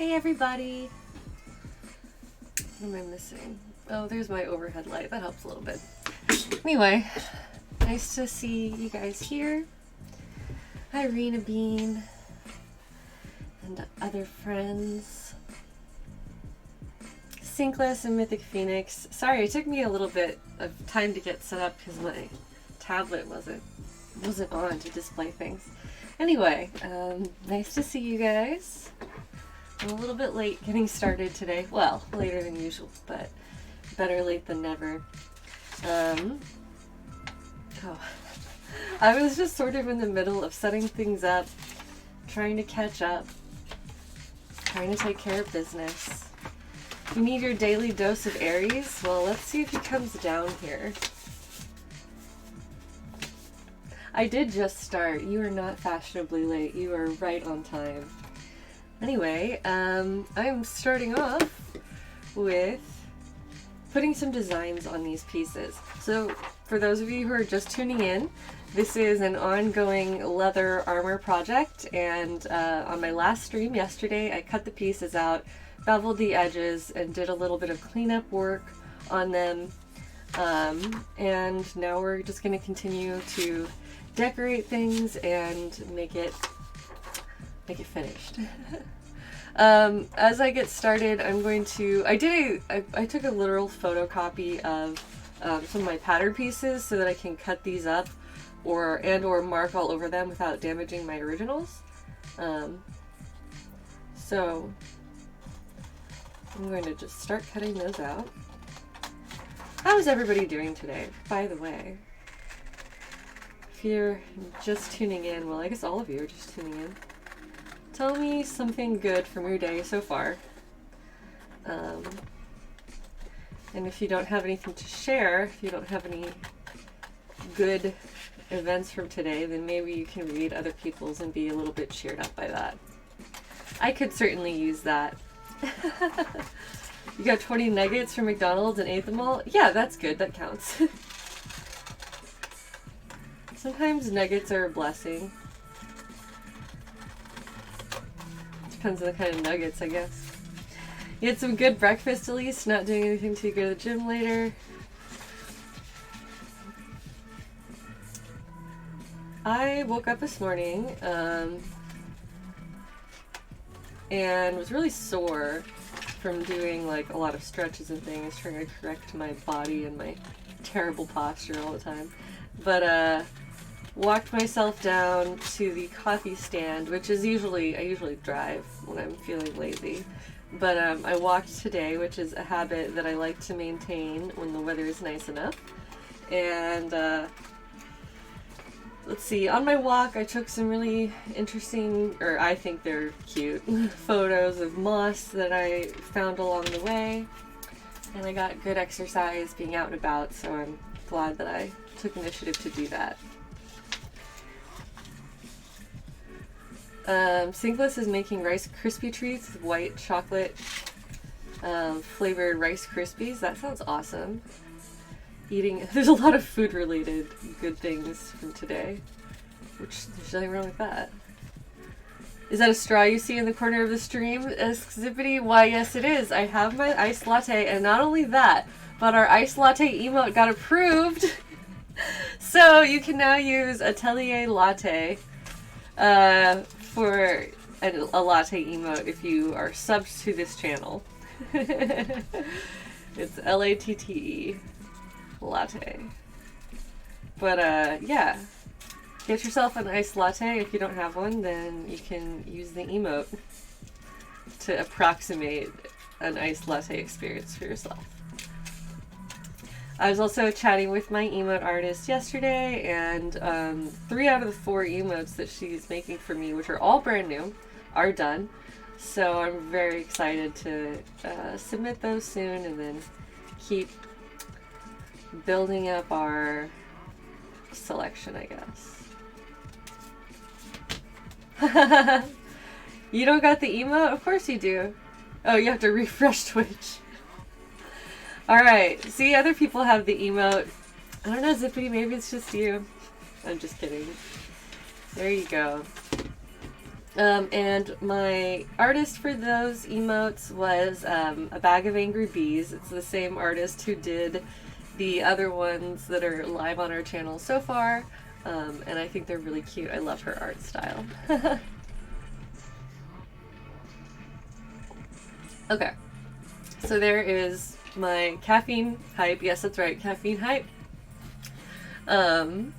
Hey everybody! What am I missing? Oh, there's my overhead light. That helps a little bit. Anyway, nice to see you guys here. Irina Bean and other friends. Sinkless and Mythic Phoenix. Sorry, it took me a little bit of time to get set up because my tablet wasn't on to display things. Anyway, nice to see you guys. I'm a little bit late getting started today. Well, later than usual, but better late than never. I was just sort of in the middle of setting things up, trying to catch up, trying to take care of business. You need your daily dose of Aries? Well, let's see if he comes down here. I did just start. You are not fashionably late. You are right on time. Anyway, I'm starting off with putting some designs on these pieces. So for those of you who are just tuning in, this is an ongoing leather armor project, and on my last stream yesterday I cut the pieces out, beveled the edges, and did a little bit of cleanup work on them, and now we're just going to continue to decorate things and make it finished. As I get started, I'm going to, I took a literal photocopy of some of my pattern pieces so that I can cut these up or mark all over them without damaging my originals. So I'm going to just start cutting those out. How's everybody doing today, by the way? If you're just tuning in, well, I guess all of you are just tuning in. Tell me something good from your day so far. And if you don't have anything to share, if you don't have any good events from today, then maybe you can read other people's and be a little bit cheered up by that. I could certainly use that. You got 20 nuggets from McDonald's and ate them all? Yeah, that's good. That counts. Sometimes nuggets are a blessing. Depends on the kind of nuggets, I guess. You had some good breakfast at least, not doing anything to go to the gym later. I woke up this morning and was really sore from doing like a lot of stretches and things, trying to correct my body and my terrible posture all the time. But walked myself down to the coffee stand, which is I usually drive when I'm feeling lazy. But I walked today, which is a habit that I like to maintain when the weather is nice enough. And let's see, on my walk I took some really interesting, or I think they're cute, photos of moss that I found along the way. And I got good exercise being out and about, so I'm glad that I took initiative to do that. Sinkless is making Rice Krispie treats with white chocolate flavored Rice Krispies. That sounds awesome. There's a lot of food related good things from today, which there's nothing wrong with that. Is that a straw you see in the corner of the stream, Zippity? Why, yes it is. I have my iced latte, and not only that, but our iced latte emote got approved. So you can now use Atelier Latte for a latte emote if you are subbed to this channel. It's Latte. Latte. But yeah, get yourself an iced latte. If you don't have one, then you can use the emote to approximate an iced latte experience for yourself. I was also chatting with my emote artist yesterday, and 3 out of the 4 emotes that she's making for me, which are all brand new, are done. So I'm very excited to submit those soon, and then keep building up our selection, I guess. You don't got the emote? Of course you do. Oh, you have to refresh Twitch. Alright, see, other people have the emote. I don't know, Zippity, maybe it's just you. I'm just kidding. There you go. And my artist for those emotes was a bag of angry bees. It's the same artist who did the other ones that are live on our channel so far. And I think they're really cute. I love her art style. Okay, so there is my caffeine hype. Yes, that's right, caffeine hype. And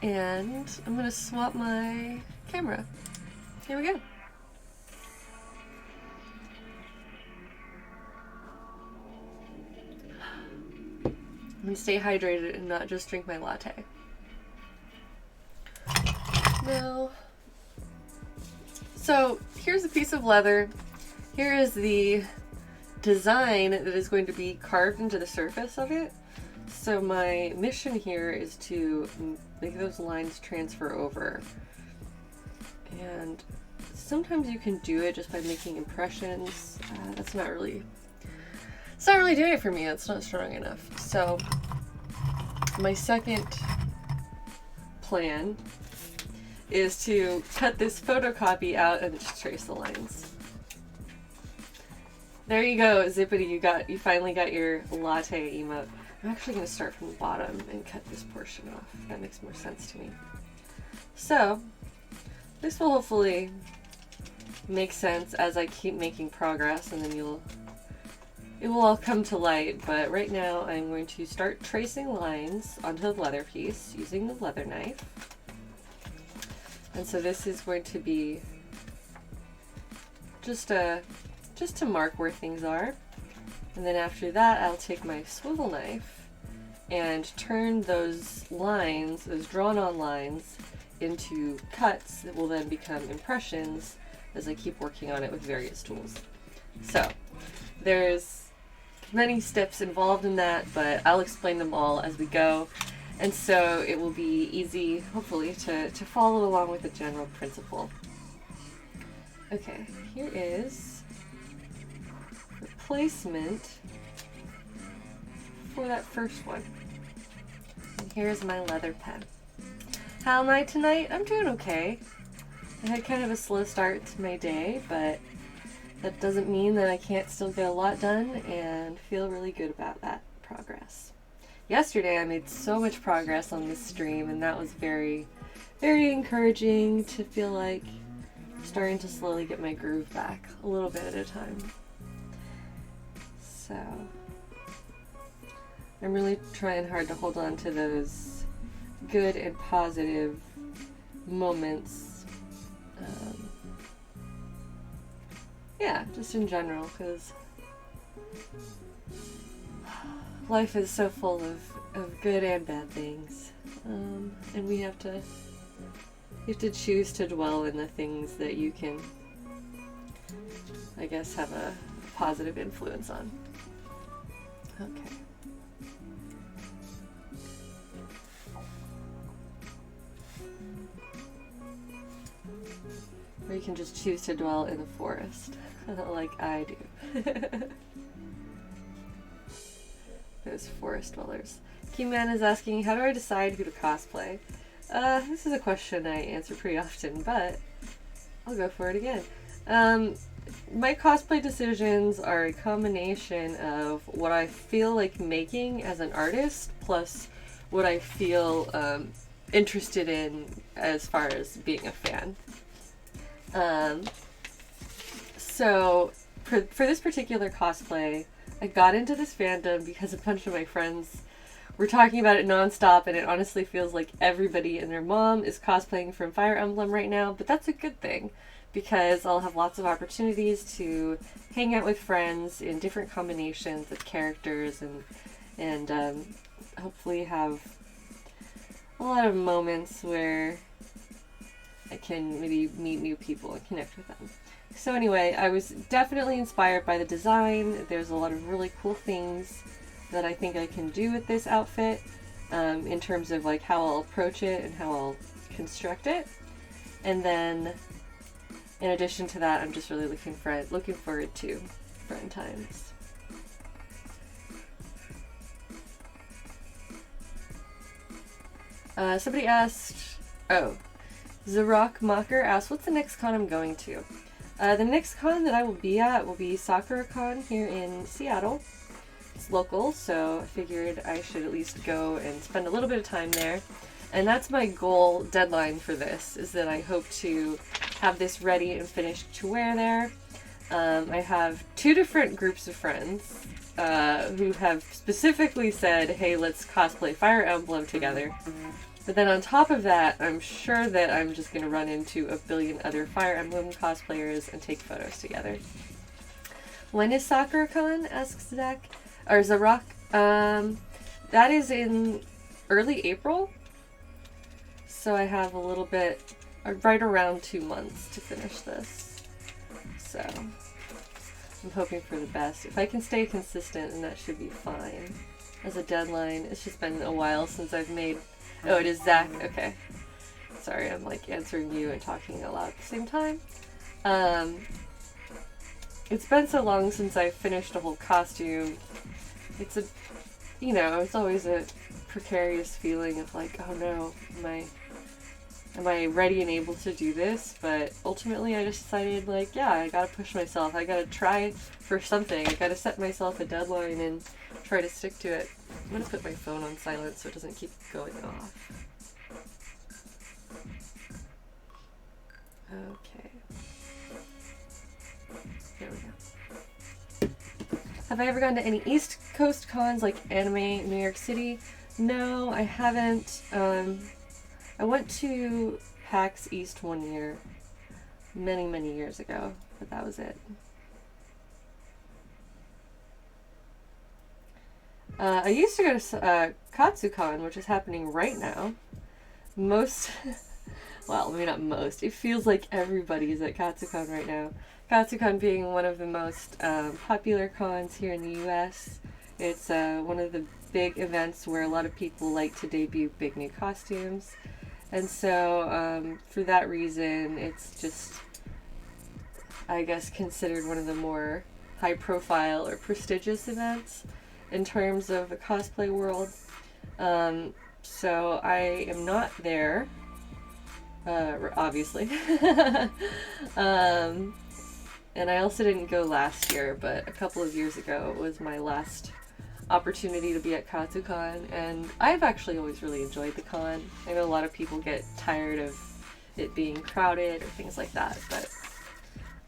I'm gonna swap my camera. Here we go. I'm gonna stay hydrated and not just drink my latte. No. So here's a piece of leather. Here is the design that is going to be carved into the surface of it. So my mission here is to make those lines transfer over. And sometimes you can do it just by making impressions. That's not really, it's not really doing it for me. It's not strong enough. So my second plan is to cut this photocopy out and just trace the lines. There you go, Zippity, you finally got your latte emote. I'm actually going to start from the bottom and cut this portion off. That makes more sense to me. So, this will hopefully make sense as I keep making progress, and then it will all come to light. But right now I'm going to start tracing lines onto the leather piece using the leather knife. And so this is going to be just to mark where things are. And then after that, I'll take my swivel knife and turn those lines, those drawn-on lines, into cuts that will then become impressions as I keep working on it with various tools. So there's many steps involved in that, but I'll explain them all as we go. And so it will be easy, hopefully, to follow along with the general principle. Okay, here is the placement for that first one. And here's my leather pen. How am I tonight? I'm doing okay. I had kind of a slow start to my day, but that doesn't mean that I can't still get a lot done and feel really good about that progress. Yesterday I made so much progress on this stream, and that was very, very encouraging to feel like I'm starting to slowly get my groove back a little bit at a time. So I'm really trying hard to hold on to those good and positive moments. Yeah, just in general, because life is so full of good and bad things, and we have to choose to dwell in the things that you can, I guess, have a positive influence on. Okay. Or you can just choose to dwell in the forest, like I do. Those forest dwellers. Keyman is asking, how do I decide who to cosplay? This is a question I answer pretty often, but I'll go for it again. My cosplay decisions are a combination of what I feel like making as an artist, plus what I feel interested in as far as being a fan. So for this particular cosplay, I got into this fandom because a bunch of my friends were talking about it nonstop, and it honestly feels like everybody and their mom is cosplaying from Fire Emblem right now, but that's a good thing because I'll have lots of opportunities to hang out with friends in different combinations of characters and hopefully have a lot of moments where I can maybe meet new people and connect with them. So anyway, I was definitely inspired by the design. There's a lot of really cool things that I think I can do with this outfit in terms of like how I'll approach it and how I'll construct it. And then in addition to that, I'm just really looking forward to friend times. Somebody asked, Zarok Mocker asks, what's the next con I'm going to? The next con that I will be at will be SakuraCon here in Seattle. It's local, so I figured I should at least go and spend a little bit of time there. And that's my goal deadline for this, is that I hope to have this ready and finished to wear there. I have 2 different groups of friends who have specifically said, hey, let's cosplay Fire Emblem together. But then on top of that, I'm sure that I'm just going to run into a billion other Fire Emblem cosplayers and take photos together. When is SakuraCon? Asks Zach. Or Zarok. That is in early April. So I have a little bit, right around 2 months to finish this. So I'm hoping for the best. If I can stay consistent, then that should be fine. As a deadline, it's just been a while since I've made... Oh, it is Zach. Okay. Sorry, I'm like answering you and talking out loud at the same time. It's been so long since I finished a whole costume. It's a, you know, it's always a precarious feeling of like, oh no, am I ready and able to do this? But ultimately I just decided like, yeah, I gotta push myself. I gotta try for something. I gotta set myself a deadline and try to stick to it. I'm gonna put my phone on silent so it doesn't keep going off. Okay. There we go. Have I ever gone to any East Coast cons like Anime New York City? No, I haven't. I went to PAX East one year, many, many years ago, but that was it. I used to go to KatsuCon, which is happening right now. Well, maybe not most. It feels like everybody is at KatsuCon right now. KatsuCon being one of the most popular cons here in the US. It's one of the big events where a lot of people like to debut big new costumes. And so, for that reason, it's just, I guess, considered one of the more high-profile or prestigious events in terms of the cosplay world. So I am not there, obviously. And I also didn't go last year, but a couple of years ago was my last opportunity to be at KatsuCon, and I've actually always really enjoyed the con. I know a lot of people get tired of it being crowded or things like that, but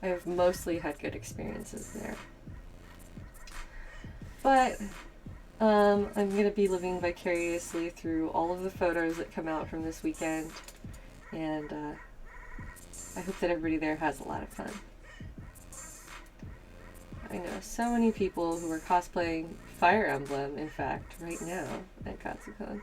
I've mostly had good experiences there. But I'm going to be living vicariously through all of the photos that come out from this weekend, and I hope that everybody there has a lot of fun. I know so many people who are cosplaying Fire Emblem, in fact, right now at KatsuCon.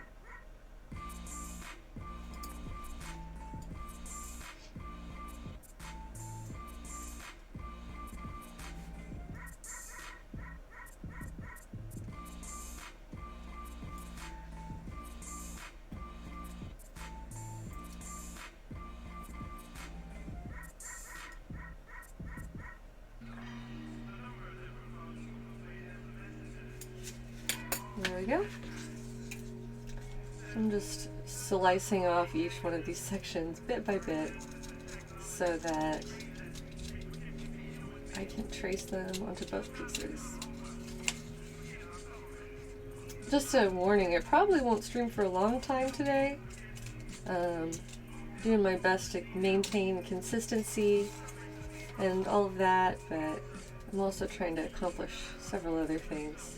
There we go. I'm just slicing off each one of these sections bit by bit so that I can trace them onto both pieces. Just a warning, it probably won't stream for a long time today. Doing my best to maintain consistency and all of that, but I'm also trying to accomplish several other things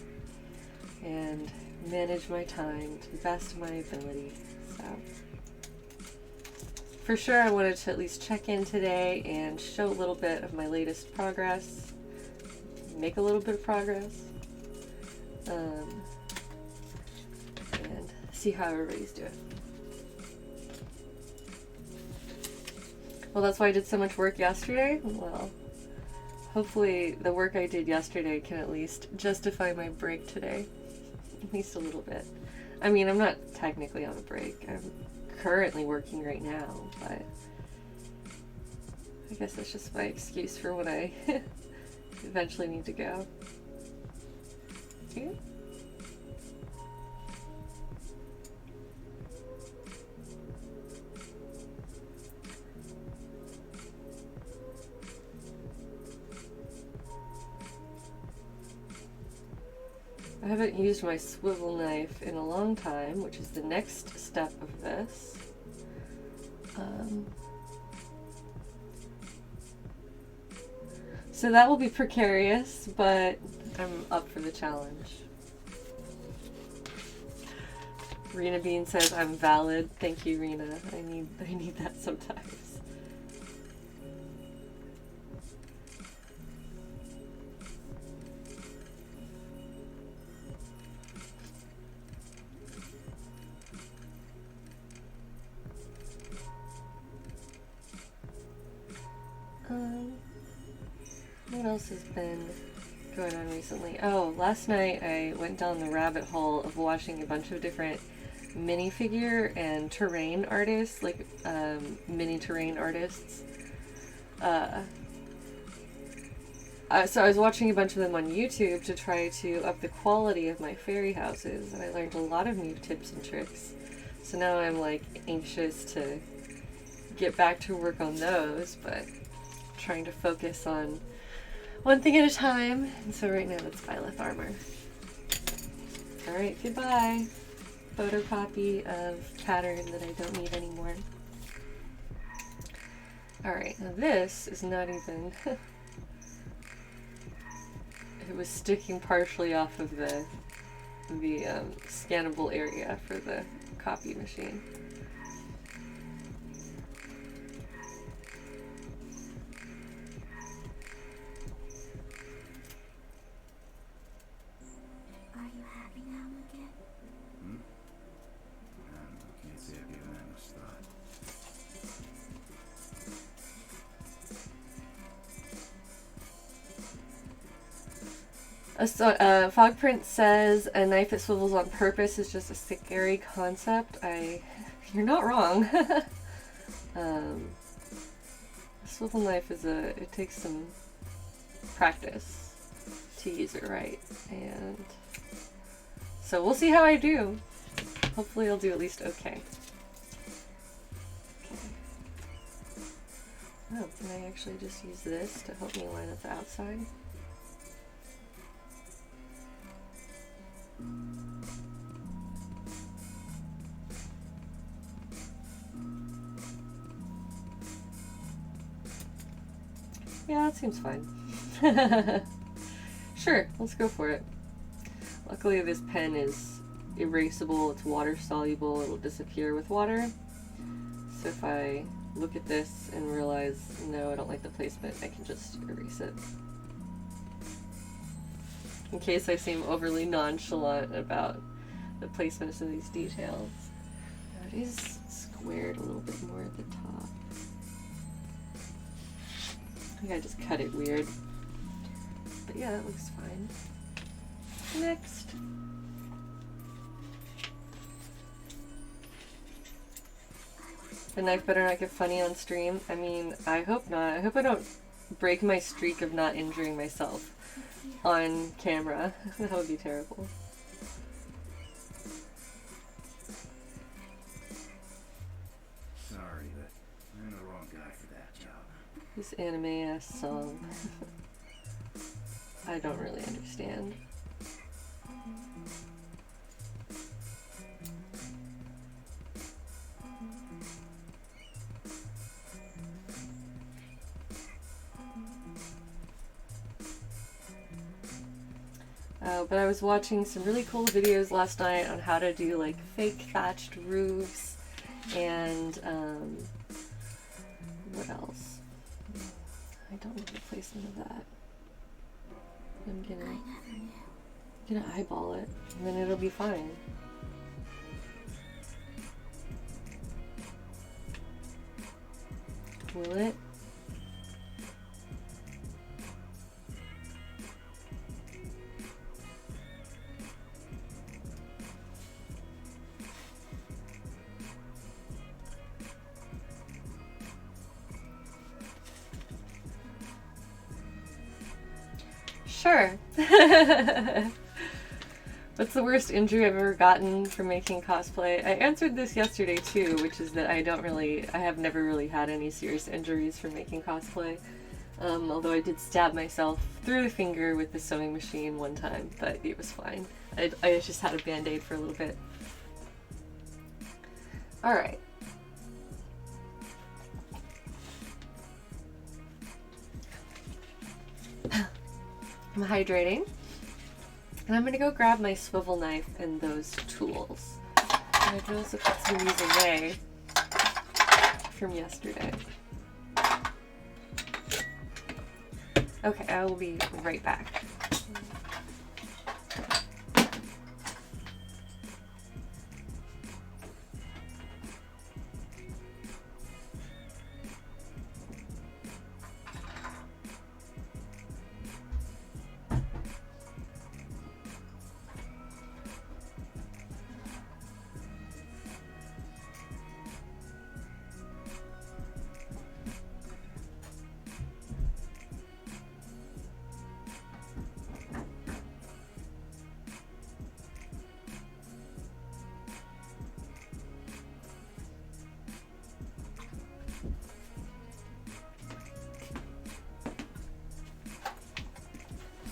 and manage my time to the best of my ability. So, for sure I wanted to at least check in today and show a little bit of my latest progress, make a little bit of progress, and see how everybody's doing. Well, that's why I did so much work yesterday. Well, hopefully the work I did yesterday can at least justify my break today. At least a little bit. I mean, I'm not technically on a break. I'm currently working right now, but I guess that's just my excuse for when I eventually need to go. Okay. I haven't used my swivel knife in a long time, which is the next step of this. So that will be precarious, but I'm up for the challenge. Rena Bean says I'm valid. Thank you, Rena. I need that sometimes. What else has been going on recently? Oh, last night I went down the rabbit hole of watching a bunch of different minifigure and terrain artists, like mini terrain artists. So I was watching a bunch of them on YouTube to try to up the quality of my fairy houses, and I learned a lot of new tips and tricks. So now I'm like anxious to get back to work on those, but trying to focus on one thing at a time. And so right now it's Byleth armor. Alright, goodbye. Photocopy of pattern that I don't need anymore. Alright, now this is not even... It was sticking partially off of the scannable area for the copy machine. Fog Prince says a knife that swivels on purpose is just a scary concept. You're not wrong. A swivel knife it takes some practice to use it right, and so we'll see how I do. Hopefully I'll do at least okay. Oh, can I actually just use this to help me line up the outside? Yeah, that seems fine. Sure, let's go for it. Luckily this pen is erasable, it's water soluble, it'll disappear with water. So if I look at this and realize, no, I don't like the placement, I can just erase it. In case I seem overly nonchalant about the placements of these details. Now it is squared a little bit more at the top. I think I just cut it weird. But yeah, that looks fine. Next. The knife better not get funny on stream. I mean, I hope not. I hope I don't break my streak of not injuring myself on camera. That would be terrible. Sorry, but I'm the wrong guy for that job. This anime-ass song. I don't really understand. But I was watching some really cool videos last night on how to do like fake thatched roofs and what else? I don't know the placement of that. I'm gonna eyeball it and then it'll be fine. Will it? Sure. What's the worst injury I've ever gotten from making cosplay? I answered this yesterday too, which is that I have never really had any serious injuries from making cosplay. Although I did stab myself through the finger with the sewing machine one time, but it was fine. I just had a band-aid for a little bit. Alright. I'm hydrating. And I'm gonna go grab my swivel knife and those tools. And I could also put some of these away from yesterday. Okay, I will be right back.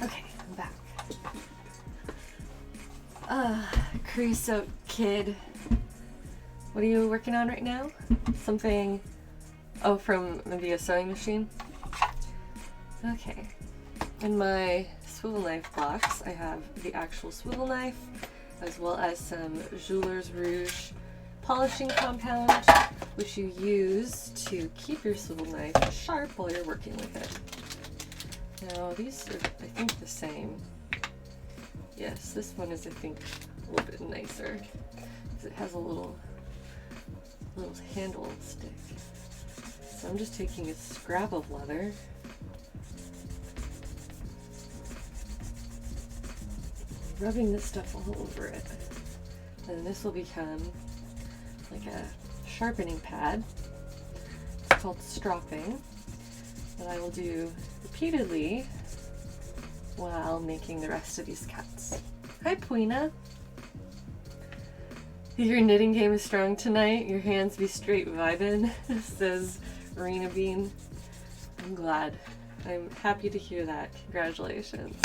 Okay, I'm back. Creosote Kid. What are you working on right now? Something, oh, from maybe a sewing machine? Okay. In my swivel knife box, I have the actual swivel knife, as well as some Jeweler's Rouge polishing compound, which you use to keep your swivel knife sharp while you're working with it. Now, these are, I think, the same. Yes, this one is, I think, a little bit nicer, because it has a little handle stick. So I'm just taking a scrap of leather, rubbing this stuff all over it, and this will become like a sharpening pad. It's called stropping, that I will do repeatedly while making the rest of these cuts. Hi, Puina. Your knitting game is strong tonight. Your hands be straight vibin', says Arena Bean. I'm glad. I'm happy to hear that. Congratulations.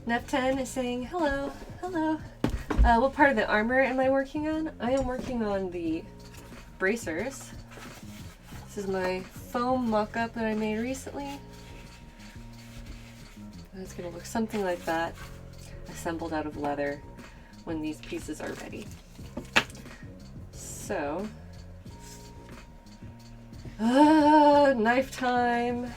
Nef10 is saying hello. Hello. What part of the armor am I working on? I am working on the bracers. This is my foam mock-up that I made recently. And it's going to look something like that, assembled out of leather when these pieces are ready. So, knife time.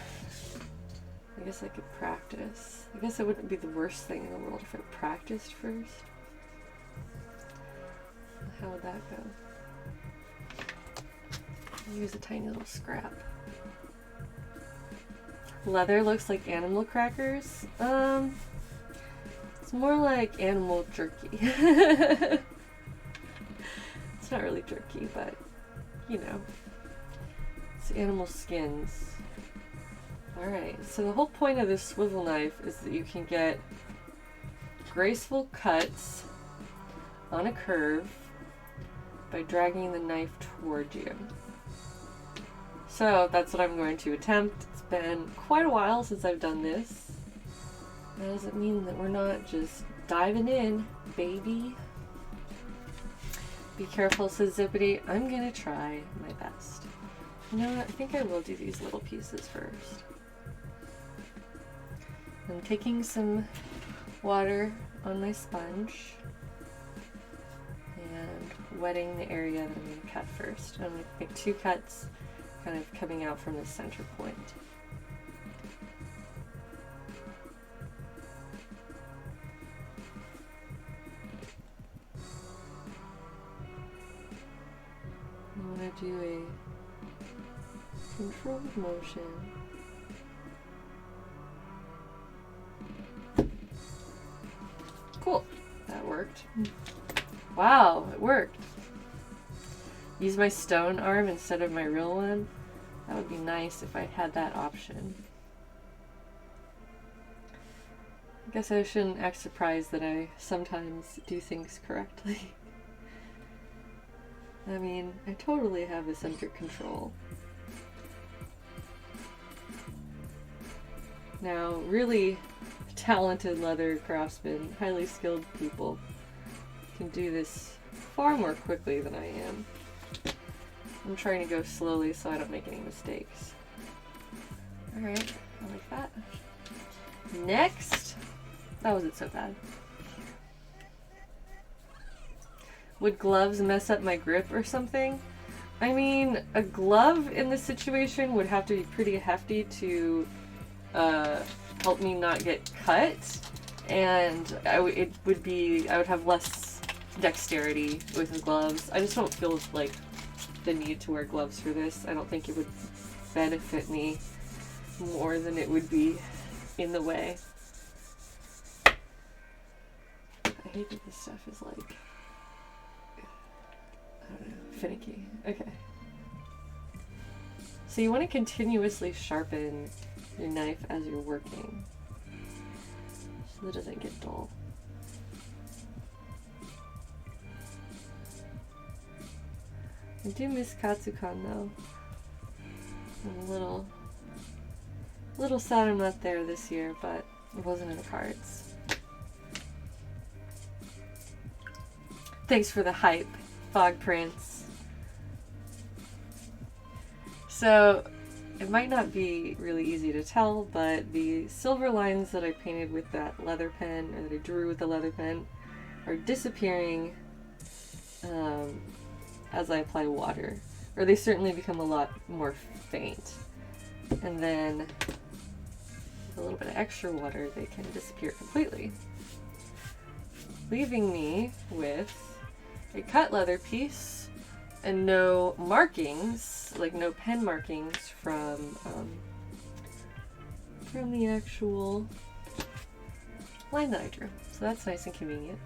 I guess I could practice. I guess it wouldn't be the worst thing in the world if I practiced first. How would that go? Use a tiny little scrap. Leather looks like animal crackers. It's more like animal jerky. It's not really jerky, but you know, it's animal skins. Alright, so the whole point of this swivel knife is that you can get graceful cuts on a curve by dragging the knife toward you. So that's what I'm going to attempt. It's been quite a while since I've done this. That doesn't mean that we're not just diving in, baby. Be careful, says Zippity. I'm gonna try my best. You know what? I think I will do these little pieces first. I'm taking some water on my sponge and wetting the area that I'm going to cut first. I'm going to make 2 cuts kind of coming out from the center point. I'm going to do a controlled motion. Cool, that worked. Wow, it worked. Use my stone arm instead of my real one. That would be nice if I had that option. I guess I shouldn't act surprised that I sometimes do things correctly. I mean, I totally have this under control. Now, really talented leather craftsmen, highly skilled people, can do this far more quickly than I am. I'm trying to go slowly so I don't make any mistakes. Alright, I like that. Next! That wasn't so bad. Would gloves mess up my grip or something? I mean, a glove in this situation would have to be pretty hefty to help me not get cut, and I would have less dexterity with the gloves. I just don't feel like the need to wear gloves for this. I don't think it would benefit me more than it would be in the way. I hate that this stuff is like, I don't know, finicky. Okay. So you want to continuously sharpen your knife as you're working so that it doesn't get dull. I do miss Katsukan though. I'm a little sad I'm not there this year, but it wasn't in the cards. Thanks for the hype, Fog Prince. So, it might not be really easy to tell, but the silver lines that I painted with that leather pen, or that I drew with the leather pen, are disappearing as I apply water. Or they certainly become a lot more faint. And then, with a little bit of extra water, they can disappear completely. Leaving me with a cut leather piece and no markings, like no pen markings from the actual line that I drew. So that's nice and convenient.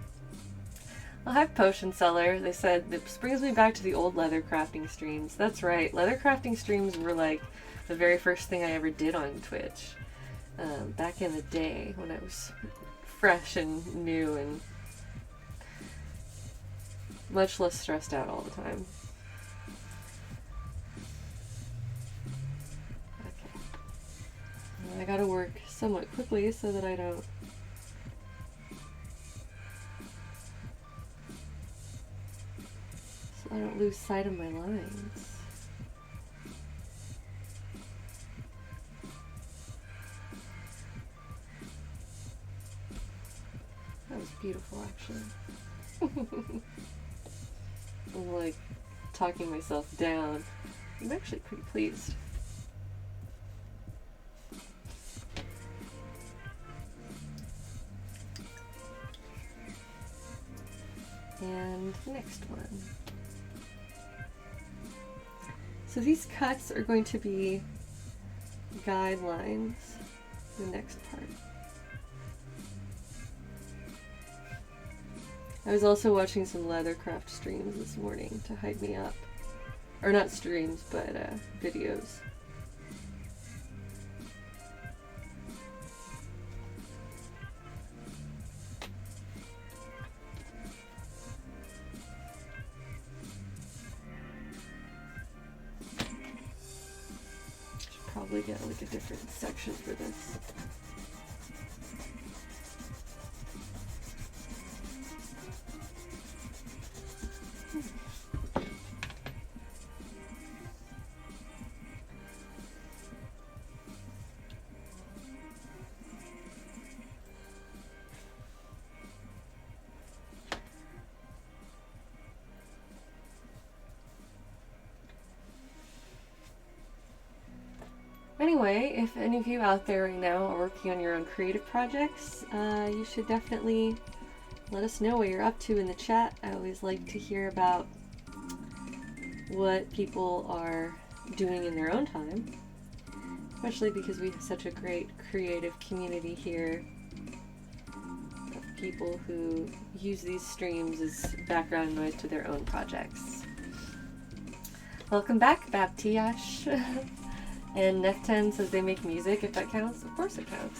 I'll have Potion Seller. They said this brings me back to the old leather crafting streams. That's right, leather crafting streams were like the very first thing I ever did on Twitch. Back in the day when I was fresh and new and much less stressed out all the time. Okay. Well, I gotta work somewhat quickly so that I don't lose sight of my lines. That was beautiful, actually. I'm like talking myself down. I'm actually pretty pleased. And the next one. So these cuts are going to be guidelines for the next part. I was also watching some leathercraft streams this morning to hype me up. Or not streams, but videos. Should probably get like a different section for this. Anyway, if any of you out there right now are working on your own creative projects, you should definitely let us know what you're up to in the chat. I always like to hear about what people are doing in their own time, especially because we have such a great creative community here of people who use these streams as background noise to their own projects. Welcome back, Baptiash. And Neften says they make music, if that counts. Of course it counts.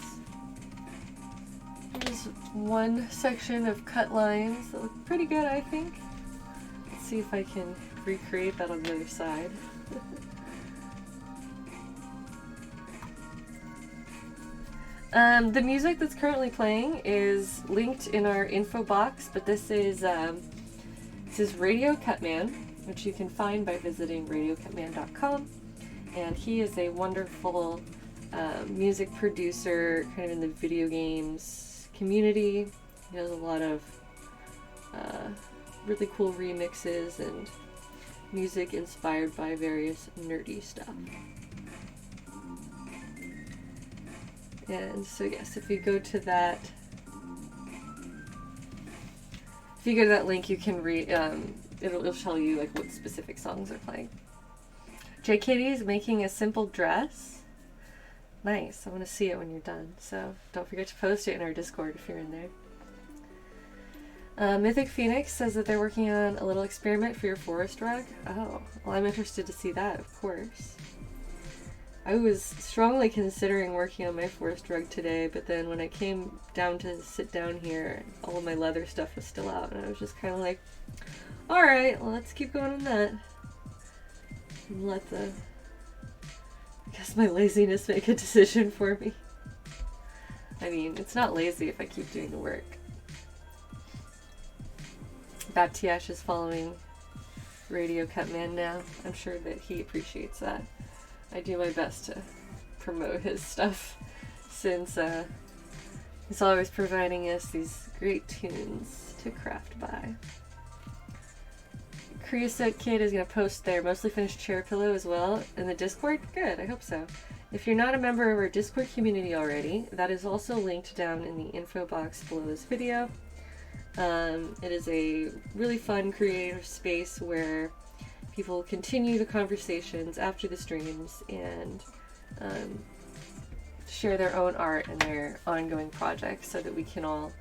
There's one section of cut lines that look pretty good, I think. Let's Let's see if I can recreate that on the other side. The music that's currently playing is linked in our info box, but this is Radio Cutman, which you can find by visiting radiocutman.com, and he is a wonderful music producer, kind of in the video games community. He does a lot of really cool remixes and music inspired by various nerdy stuff. And so yes, if you go to that link, you can read. It'll show you like what specific songs are playing. J. Kitty's making a simple dress. Nice. I want to see it when you're done. So don't forget to post it in our Discord if you're in there. Mythic Phoenix says that they're working on a little experiment for your forest rug. Oh, well, I'm interested to see that, of course. I was strongly considering working on my forest rug today, but then when I came down to sit down here, all of my leather stuff was still out, and I was just kind of like, alright, well, let's keep going on that. And let I guess my laziness make a decision for me. I mean, it's not lazy if I keep doing the work. Baptiash is following Radio Cutman now. I'm sure that he appreciates that. I do my best to promote his stuff since he's always providing us these great tunes to craft by. Creosote Kid is going to post their mostly finished chair pillow as well in the Discord. Good, I hope so. If you're not a member of our Discord community already, that is also linked down in the info box below this video. It is a really fun creative space where people continue the conversations after the streams and share their own art and their ongoing projects so that we can all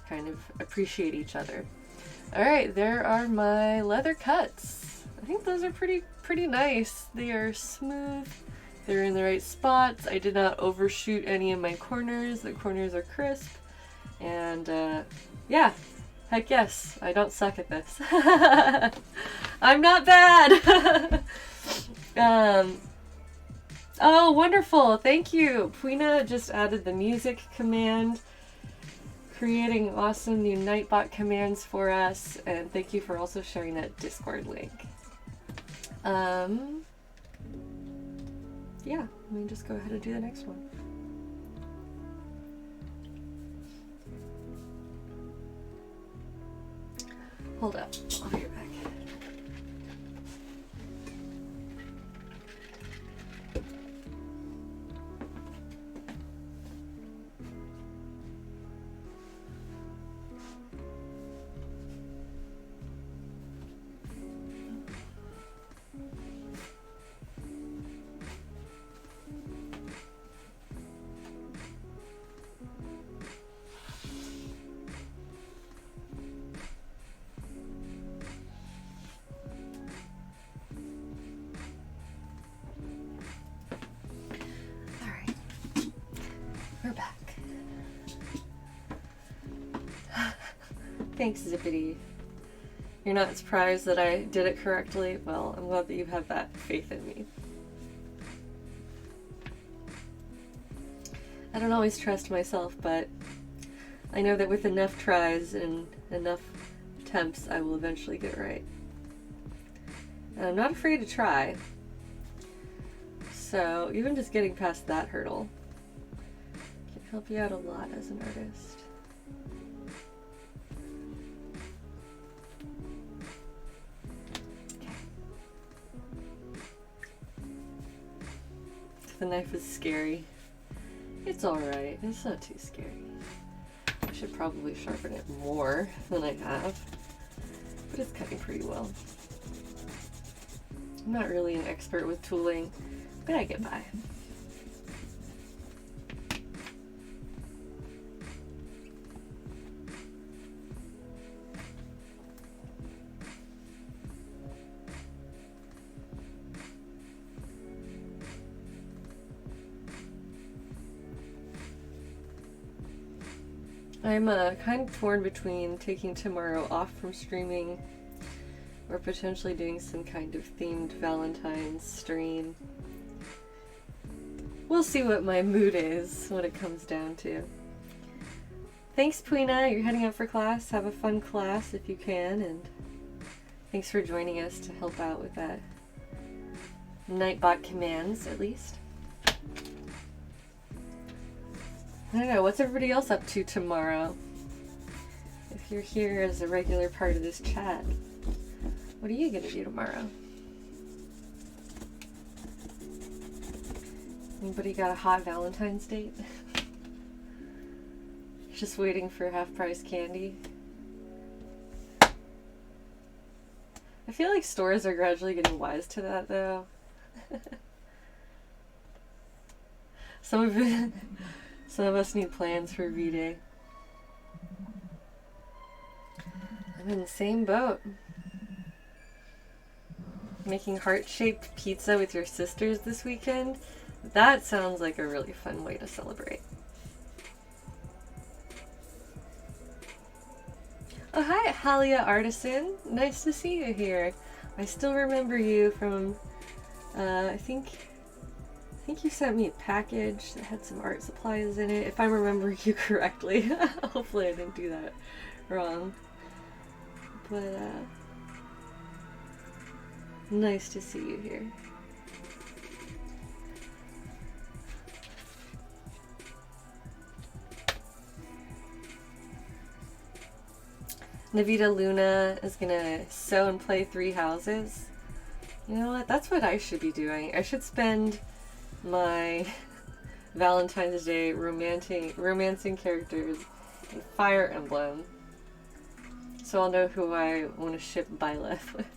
kind of appreciate each other. Alright, there are my leather cuts. I think those are pretty nice. They are smooth. They're in the right spots. I did not overshoot any of my corners. The corners are crisp. And yeah. Heck yes, I don't suck at this. I'm not bad. Oh, wonderful. Thank you. Puina just added the music command, creating awesome new Nightbot commands for us. And thank you for also sharing that Discord link. Yeah, let me just go ahead and do the next one. Hold up, I'll be right back. We're back. Thanks, Zippity. You're not surprised that I did it correctly? Well, I'm glad that you have that faith in me. I don't always trust myself, but I know that with enough tries and enough attempts, I will eventually get it right. And I'm not afraid to try. So, even just getting past that hurdle can help you out a lot as an artist. Okay. The knife is scary. It's alright. It's not too scary. I should probably sharpen it more than I have, but it's cutting pretty well. I'm not really an expert with tooling, but I get by. I'm kind of torn between taking tomorrow off from streaming or potentially doing some kind of themed Valentine's stream. We'll see what my mood is when it comes down to. Thanks, Puina. You're heading out for class. Have a fun class if you can, and thanks for joining us to help out with that Nightbot commands, at least. I don't know, what's everybody else up to tomorrow? If you're here as a regular part of this chat, what are you gonna do tomorrow? Anybody got a hot Valentine's date? Just waiting for half-price candy? I feel like stores are gradually getting wise to that, though. Some of us need plans for V-Day. I'm in the same boat. Making heart-shaped pizza with your sisters this weekend? That sounds like a really fun way to celebrate. Oh, hi, Halia Artisan. Nice to see you here. I still remember you from, I think you sent me a package that had some art supplies in it, if I'm remembering you correctly. Hopefully I didn't do that wrong. But, nice to see you here. Navita Luna is gonna sew and play 3 houses. You know what? That's what I should be doing. I should spend my Valentine's Day romancing characters in Fire Emblem, so I'll know who I want to ship Byleth with.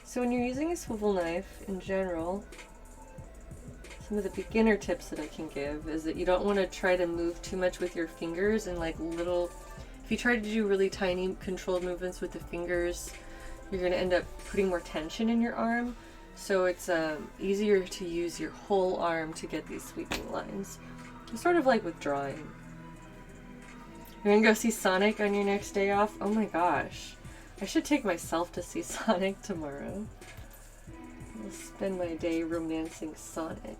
So when you're using a swivel knife in general, some of the beginner tips that I can give is that you don't want to try to move too much with your fingers and like little, if you try to do really tiny controlled movements with the fingers, you're going to end up putting more tension in your arm. So it's easier to use your whole arm to get these sweeping lines. It's sort of like with drawing. You're going to go see Sonic on your next day off? Oh my gosh. I should take myself to see Sonic tomorrow. I'll spend my day romancing Sonic.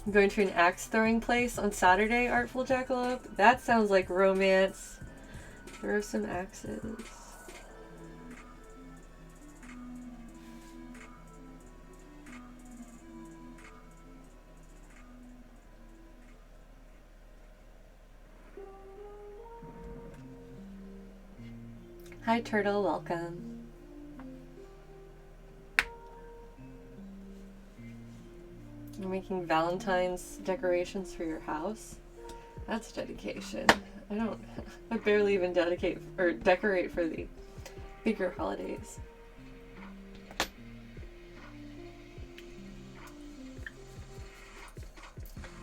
I'm going to an axe throwing place on Saturday, Artful Jackalope. That sounds like romance. Throw some axes. Hi Turtle, welcome. You're making Valentine's decorations for your house? That's dedication. I barely even decorate for the bigger holidays.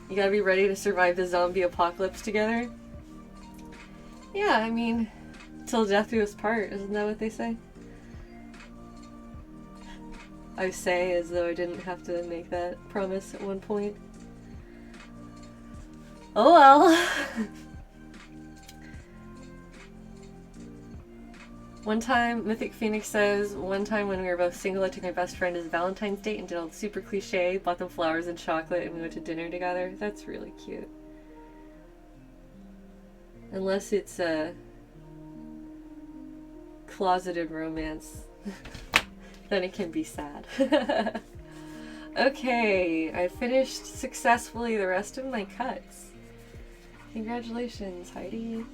You gotta be ready to survive the zombie apocalypse together? Yeah, I mean, till death do us part, isn't that what they say? I say as though I didn't have to make that promise at one point. Oh well. One time, Mythic Phoenix says, one time when we were both single, I took my best friend as Valentine's date and did all the super cliche, bought them flowers and chocolate, and we went to dinner together. That's really cute. Unless it's a closeted romance, then it can be sad. Okay, I finished successfully the rest of my cuts. Congratulations, Heidi.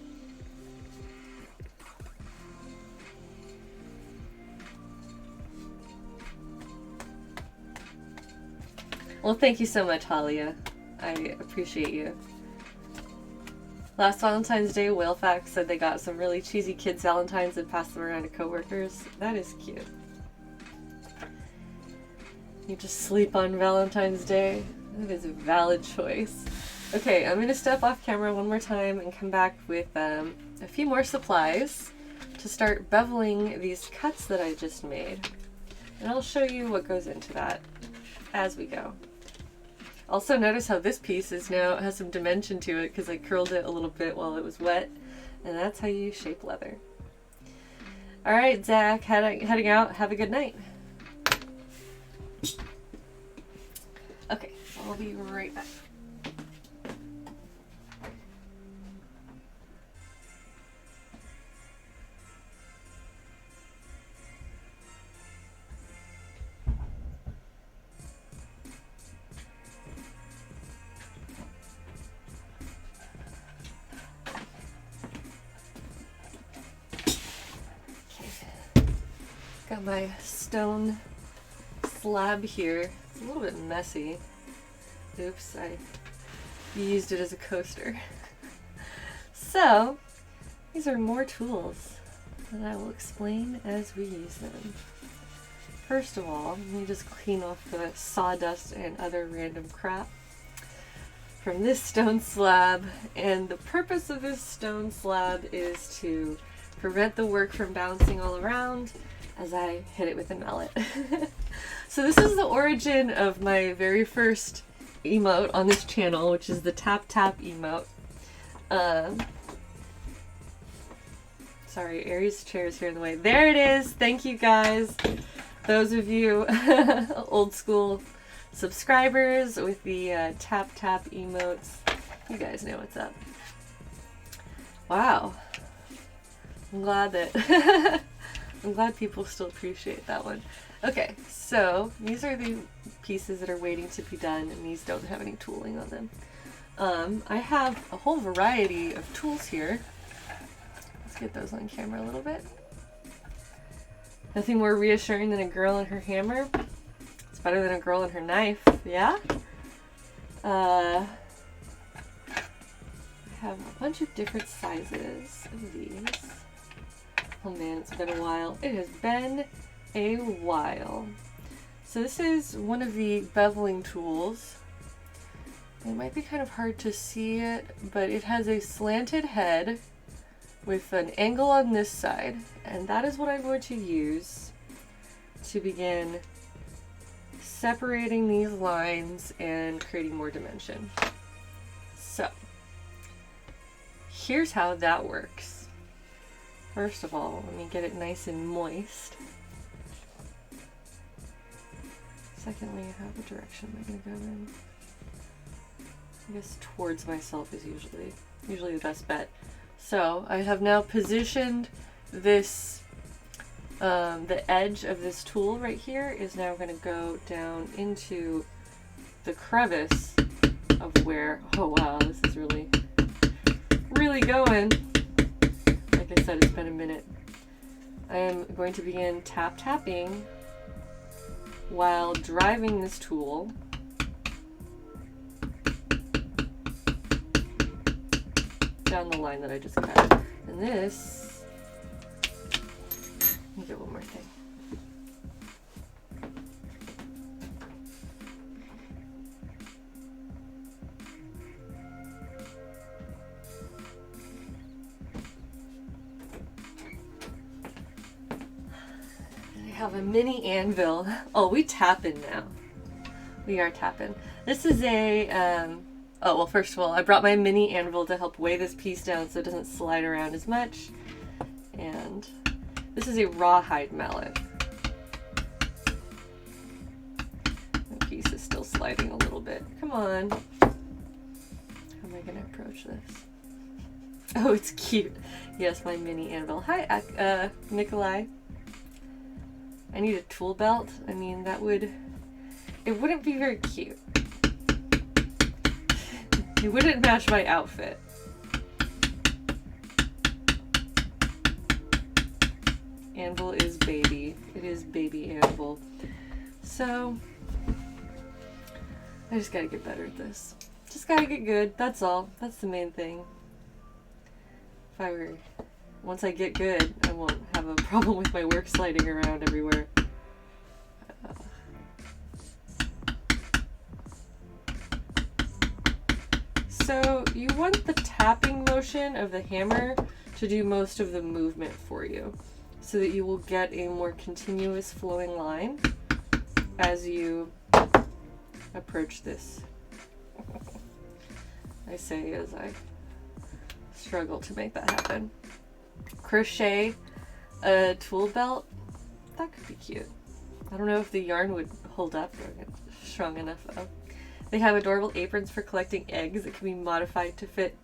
Well, thank you so much, Halia. I appreciate you. Last Valentine's Day, Whalefax said they got some really cheesy kids' Valentines and passed them around to coworkers. That is cute. You just sleep on Valentine's Day. That is a valid choice. Okay, I'm gonna step off camera one more time and come back with a few more supplies to start beveling these cuts that I just made. And I'll show you what goes into that as we go. Also notice how this piece is now has some dimension to it because I curled it a little bit while it was wet, and that's how you shape leather. All right, Zach, heading out. Have a good night. Okay, I'll be right back. Got my stone slab here. It's a little bit messy. Oops, I used it as a coaster. So, these are more tools that I will explain as we use them. First of all, let me just clean off the sawdust and other random crap from this stone slab. And the purpose of this stone slab is to prevent the work from bouncing all around as I hit it with a mallet. So this is the origin of my very first emote on this channel, which is the tap tap emote. Sorry, Aries' chair is here in the way. There it is. Thank you guys. Those of you old school subscribers with the tap tap emotes, you guys know what's up. Wow. I'm glad that I'm glad people still appreciate that one. Okay, so these are the pieces that are waiting to be done, and these don't have any tooling on them. I have a whole variety of tools here. Let's get those on camera a little bit. Nothing more reassuring than a girl and her hammer. It's better than a girl and her knife, yeah? I have a bunch of different sizes of these. Oh man, it's been a while. It has been a while. So this is one of the beveling tools. It might be kind of hard to see it, but it has a slanted head with an angle on this side, and that is what I'm going to use to begin separating these lines and creating more dimension. So here's how that works. First of all, let me get it nice and moist. Secondly, what direction am I going to go in? I guess towards myself is usually the best bet. So I have now positioned this, the edge of this tool right here is now going to go down into the crevice of where, oh wow, this is really going. Like I said, it's been a minute. I am going to begin tapping while driving this tool down the line that I just cut. And this, let me get one more thing. Have a mini anvil. Oh, we tapping now. We are tapping. This is a, oh, well, first of all, I brought my mini anvil to help weigh this piece down so it doesn't slide around as much. And this is a rawhide mallet. The piece is still sliding a little bit. Come on. How am I gonna approach this? Oh, it's cute. Yes, my mini anvil. Hi, Nikolai. I need a tool belt. I mean, it wouldn't be very cute. It wouldn't match my outfit. Anvil is baby. It is baby anvil. So, I just gotta get better at this. Just gotta get good, that's all. That's the main thing. Once I get good, I won't have a problem with my work sliding around everywhere. So you want the tapping motion of the hammer to do most of the movement for you, so that you will get a more continuous flowing line as you approach this. I say as I struggle to make that happen. Crochet a tool belt. That could be cute. I don't know if the yarn would hold up strong enough though. They have adorable aprons for collecting eggs that can be modified to fit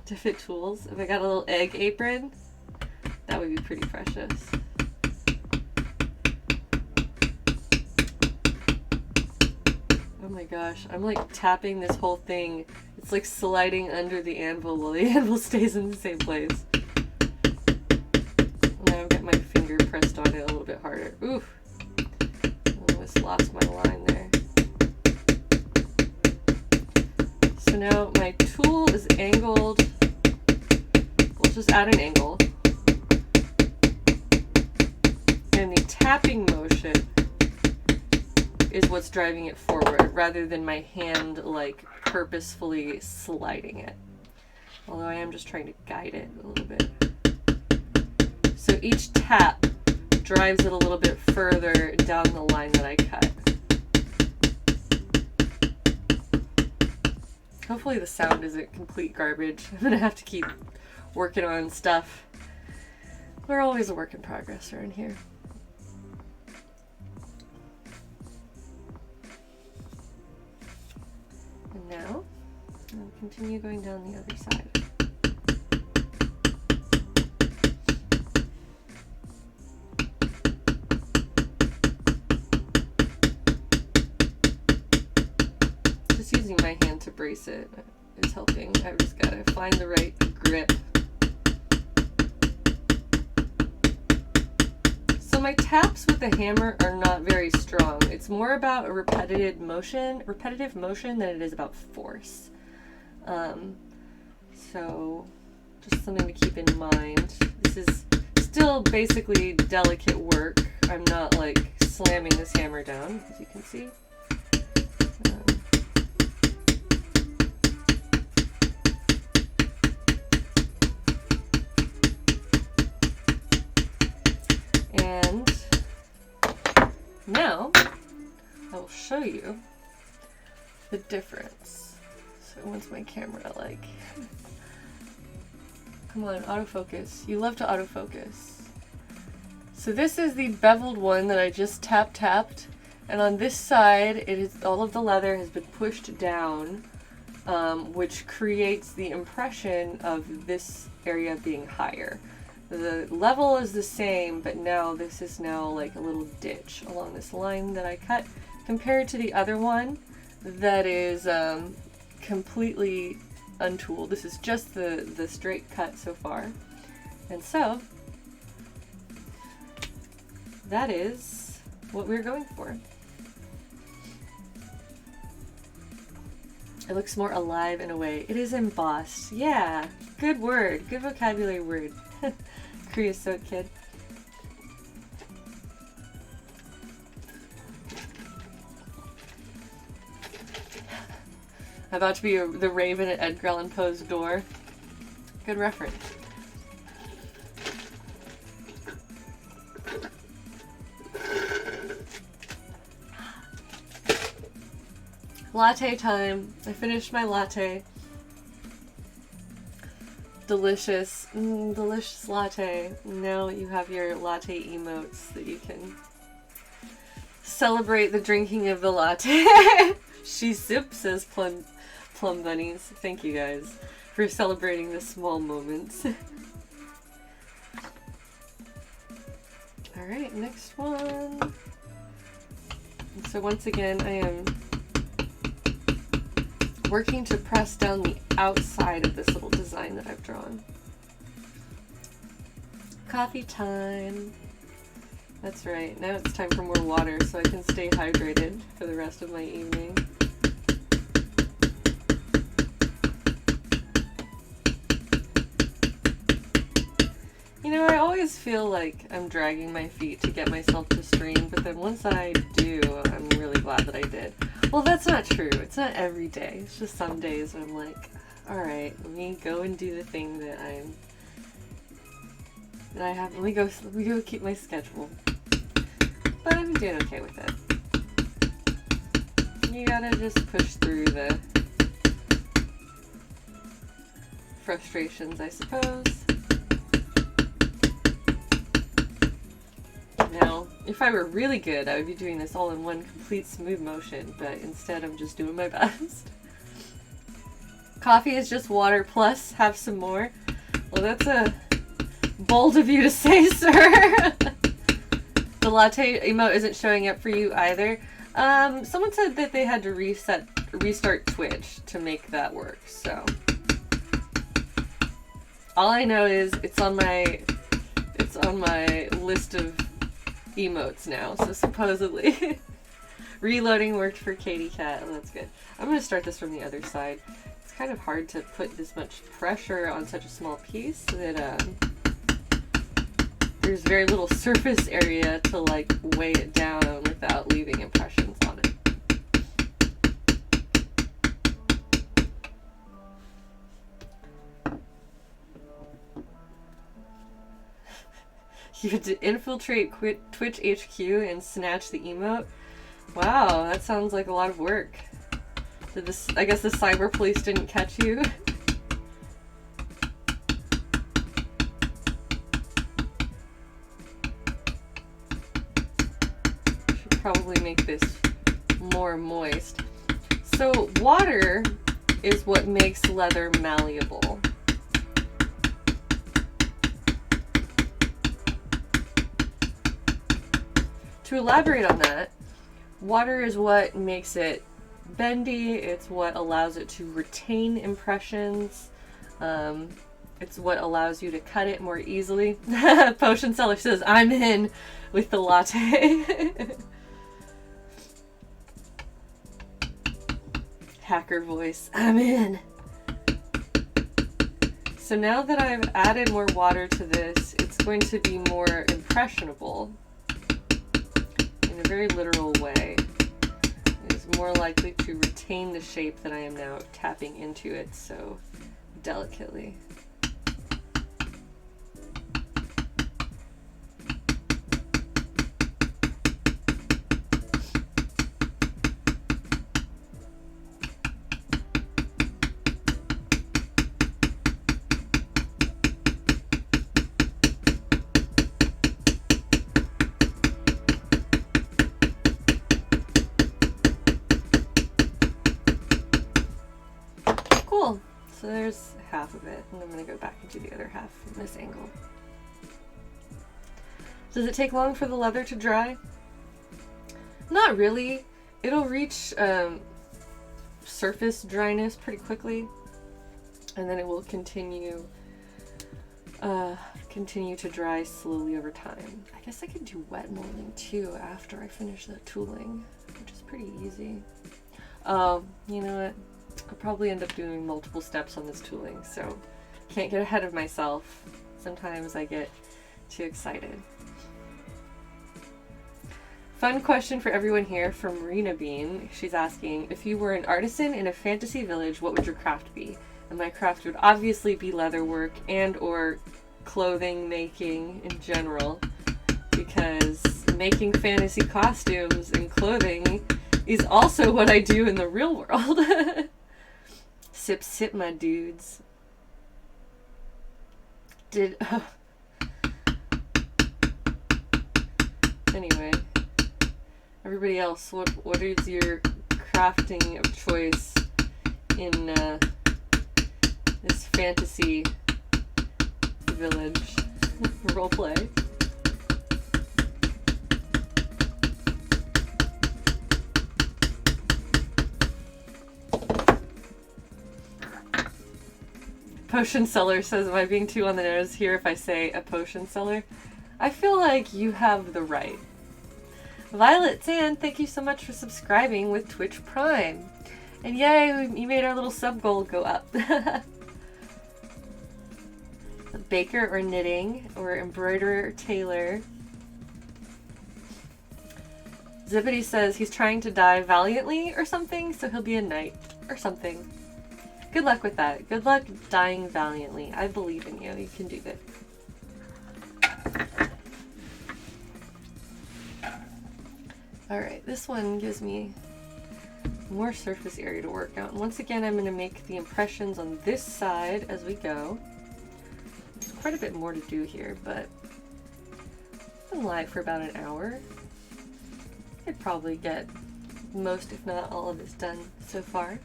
to fit tools. If I got a little egg apron, that would be pretty precious. Oh my gosh, I'm like tapping this whole thing. It's like sliding under the anvil while the anvil stays in the same place. Now I've got my finger pressed on it a little bit harder. Oof. I almost lost my line there. So now my tool is angled. We'll just add an angle. And the tapping motion is what's driving it forward rather than my hand like purposefully sliding it. Although I am just trying to guide it a little bit. So each tap drives it a little bit further down the line that I cut. Hopefully the sound isn't complete garbage. I'm gonna have to keep working on stuff. We're always a work in progress around here. And now, I'll continue going down the other side. Just using my hand to brace it is helping. I've just got to find the right grip. So my taps with the hammer are not very strong. It's more about a repetitive motion than it is about force. So just something to keep in mind. This is still basically delicate work. I'm not like slamming this hammer down, as you can see. And now I will show you the difference. So once my camera like, come on, autofocus. You love to autofocus. So this is the beveled one that I just tapped, and on this side it is all of the leather has been pushed down, which creates the impression of this area being higher. The level is the same, but now this is now like a little ditch along this line that I cut, compared to the other one that is completely untooled. This is just the straight cut so far. And so that is what we're going for. It looks more alive in a way. It is embossed. Yeah, good word, good vocabulary word. Creosote kid. About to be the raven at Edgar Allan Poe's door. Good reference. Latte time. I finished my latte. Delicious, delicious latte. Now you have your latte emotes that you can celebrate the drinking of the latte. She sips, says Plum Bunnies. Thank you guys for celebrating the small moments. Alright, next one. And so once again, I am working to press down the outside of this little design that I've drawn. Coffee time. That's right, now it's time for more water so I can stay hydrated for the rest of my evening. You know, I always feel like I'm dragging my feet to get myself to stream, but then once I do, I'm really glad that I did. Well, that's not true. It's not every day. It's just some days when I'm like, alright, let me go and do the thing that I have. Let me go keep my schedule. But I'm doing okay with it. You gotta just push through the frustrations, I suppose. Now, if I were really good, I would be doing this all in one complete smooth motion, but instead I'm just doing my best. Coffee is just water plus have some more. Well, that's a bold of you to say, sir. The latte emote isn't showing up for you either. Someone said that they had to restart Twitch to make that work, so. All I know is it's on my list of emotes now, so supposedly reloading worked for Katie Cat. Oh, that's good. I'm gonna start this from the other side. It's kind of hard to put this much pressure on such a small piece that there's very little surface area to like weigh it down without leaving impressions on it. You had to infiltrate Twitch HQ and snatch the emote? Wow, that sounds like a lot of work. I guess the cyber police didn't catch you? Should probably make this more moist. So water is what makes leather malleable. To elaborate on that, water is what makes it bendy, it's what allows it to retain impressions, it's what allows you to cut it more easily. Potion Seller says, I'm in with the latte. Hacker voice, I'm in. So now that I've added more water to this, it's going to be more impressionable. In a very literal way. It is more likely to retain the shape that I am now tapping into it so delicately. Cool. So there's half of it, and I'm going to go back and do the other half from this angle. Does it take long for the leather to dry? Not really. It'll reach surface dryness pretty quickly, and then it will continue to dry slowly over time. I guess I could do wet molding too after I finish the tooling, which is pretty easy. Oh, you know what? I'll probably end up doing multiple steps on this tooling, so can't get ahead of myself. Sometimes I get too excited. Fun question for everyone here from Marina Bean. She's asking, if you were an artisan in a fantasy village, what would your craft be? And my craft would obviously be leatherwork and or clothing making in general, because making fantasy costumes and clothing is also what I do in the real world. Sip, sip, my dudes. Anyway, everybody else, what is your crafting of choice in this fantasy village roleplay? Potion Seller says, am I being too on the nose here if I say a potion seller? I feel like you have the right. Violet Sand, thank you so much for subscribing with Twitch Prime. And yay, you made our little sub goal go up. Baker or knitting or embroiderer or tailor. Zippity says he's trying to die valiantly or something, so he'll be a knight or something. Good luck with that. Good luck dying valiantly. I believe in you. You can do it. Alright, this one gives me more surface area to work out. And once again, I'm going to make the impressions on this side as we go. There's quite a bit more to do here, but I've been live for about an hour. I'd probably get most, if not all of this done so far.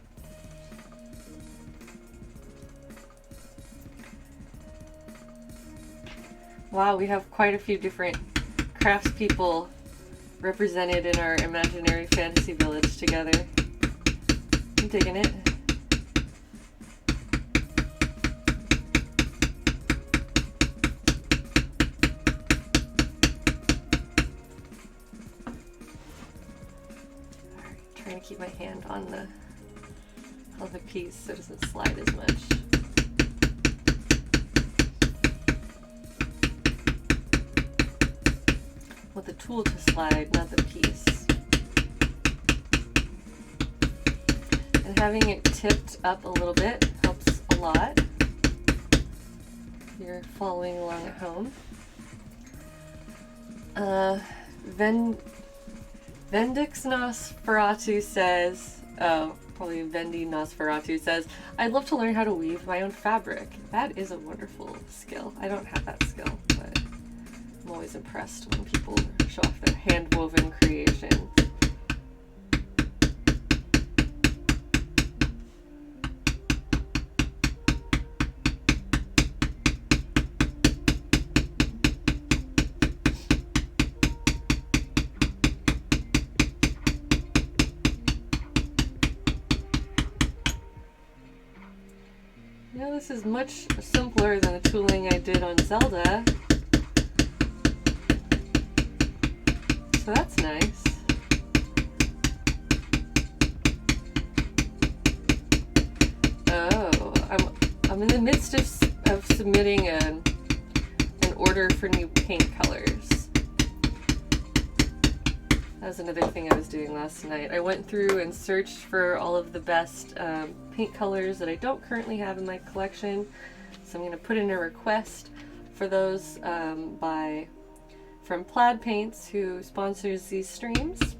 Wow, we have quite a few different craftspeople represented in our imaginary fantasy village together. I'm digging it. Alright, trying to keep my hand on the piece so it doesn't slide as much. With the tool to slide, not the piece. And having it tipped up a little bit helps a lot. You're following along at home. Vendix Nosferatu says, oh, probably Vendi Nosferatu says, I'd love to learn how to weave my own fabric. That is a wonderful skill. I don't have that skill, but I'm always impressed when people show off their hand-woven creation. You know, this is much simpler than the tooling I did on Zelda. So that's nice. Oh, I'm in the midst of submitting an order for new paint colors. That was another thing I was doing last night. I went through and searched for all of the best paint colors that I don't currently have in my collection. So I'm going to put in a request for those from Plaid Paints, who sponsors these streams.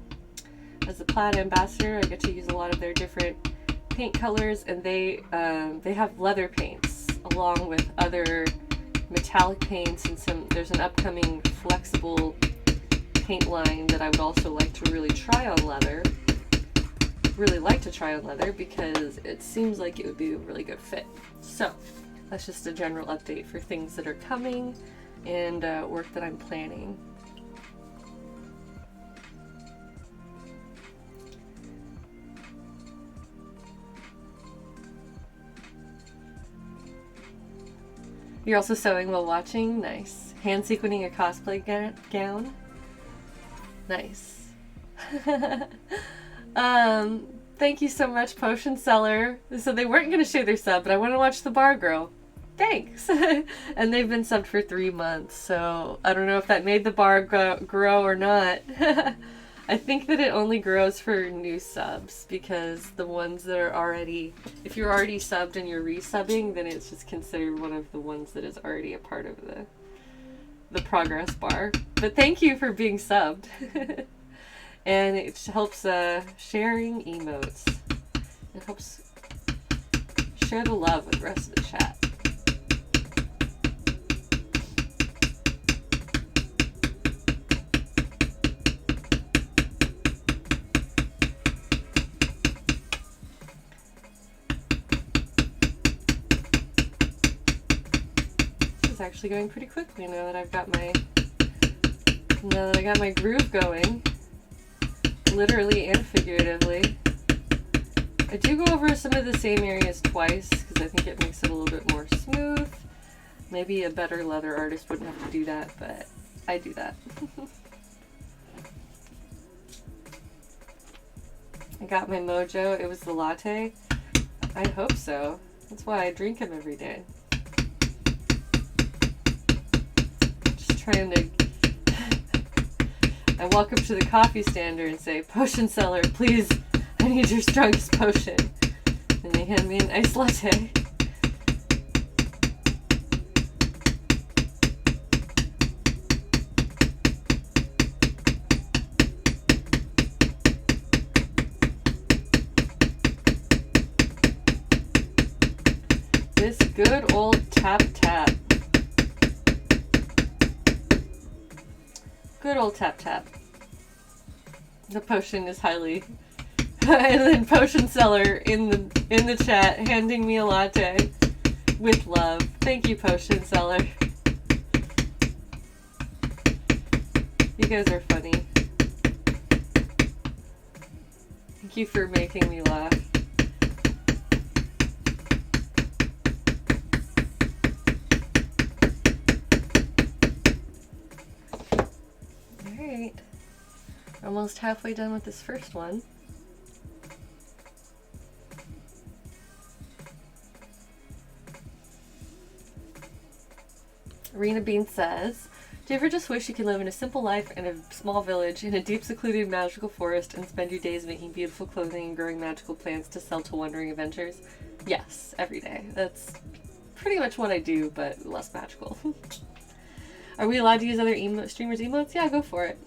As a Plaid ambassador, I get to use a lot of their different paint colors, and they have leather paints along with other metallic paints, and there's an upcoming flexible paint line that I would also like to really try on leather. Really like to try on leather because it seems like it would be a really good fit. So that's just a general update for things that are coming and work that I'm planning. You're also sewing while watching? Nice. Hand sequencing a cosplay gown? Nice. Thank you so much, Potion Seller. So they weren't going to share their sub, but I want to watch the bar girl. Thanks. And they've been subbed for 3 months, so I don't know if that made the bar grow or not. I think that it only grows for new subs, because the ones that are already, if you're already subbed and you're resubbing, then it's just considered one of the ones that is already a part of the progress bar. But thank you for being subbed. And it helps sharing emotes. It helps share the love with the rest of the chat. This is actually going pretty quickly now that I got my groove going. Literally and figuratively. I do go over some of the same areas twice because I think it makes it a little bit more smooth. Maybe a better leather artist wouldn't have to do that, but I do that. I got my mojo. It was the latte. I hope so. That's why I drink him every day. Just trying to I walk up to the coffee stander and say, "Potion seller, please, I need your strongest potion." And they hand me an iced latte. This good old tap tap. Good old tap tap. The potion is highly. And then potion seller in the chat handing me a latte with love. Thank you, potion seller. You guys are funny. Thank you for making me laugh. Alright. Almost halfway done with this first one. Arena Bean says, "Do you ever just wish you could live in a simple life in a small village in a deep secluded magical forest and spend your days making beautiful clothing and growing magical plants to sell to wandering adventurers?" Yes, every day. That's pretty much what I do, but less magical. Are we allowed to use other streamers' emotes? Yeah, go for it.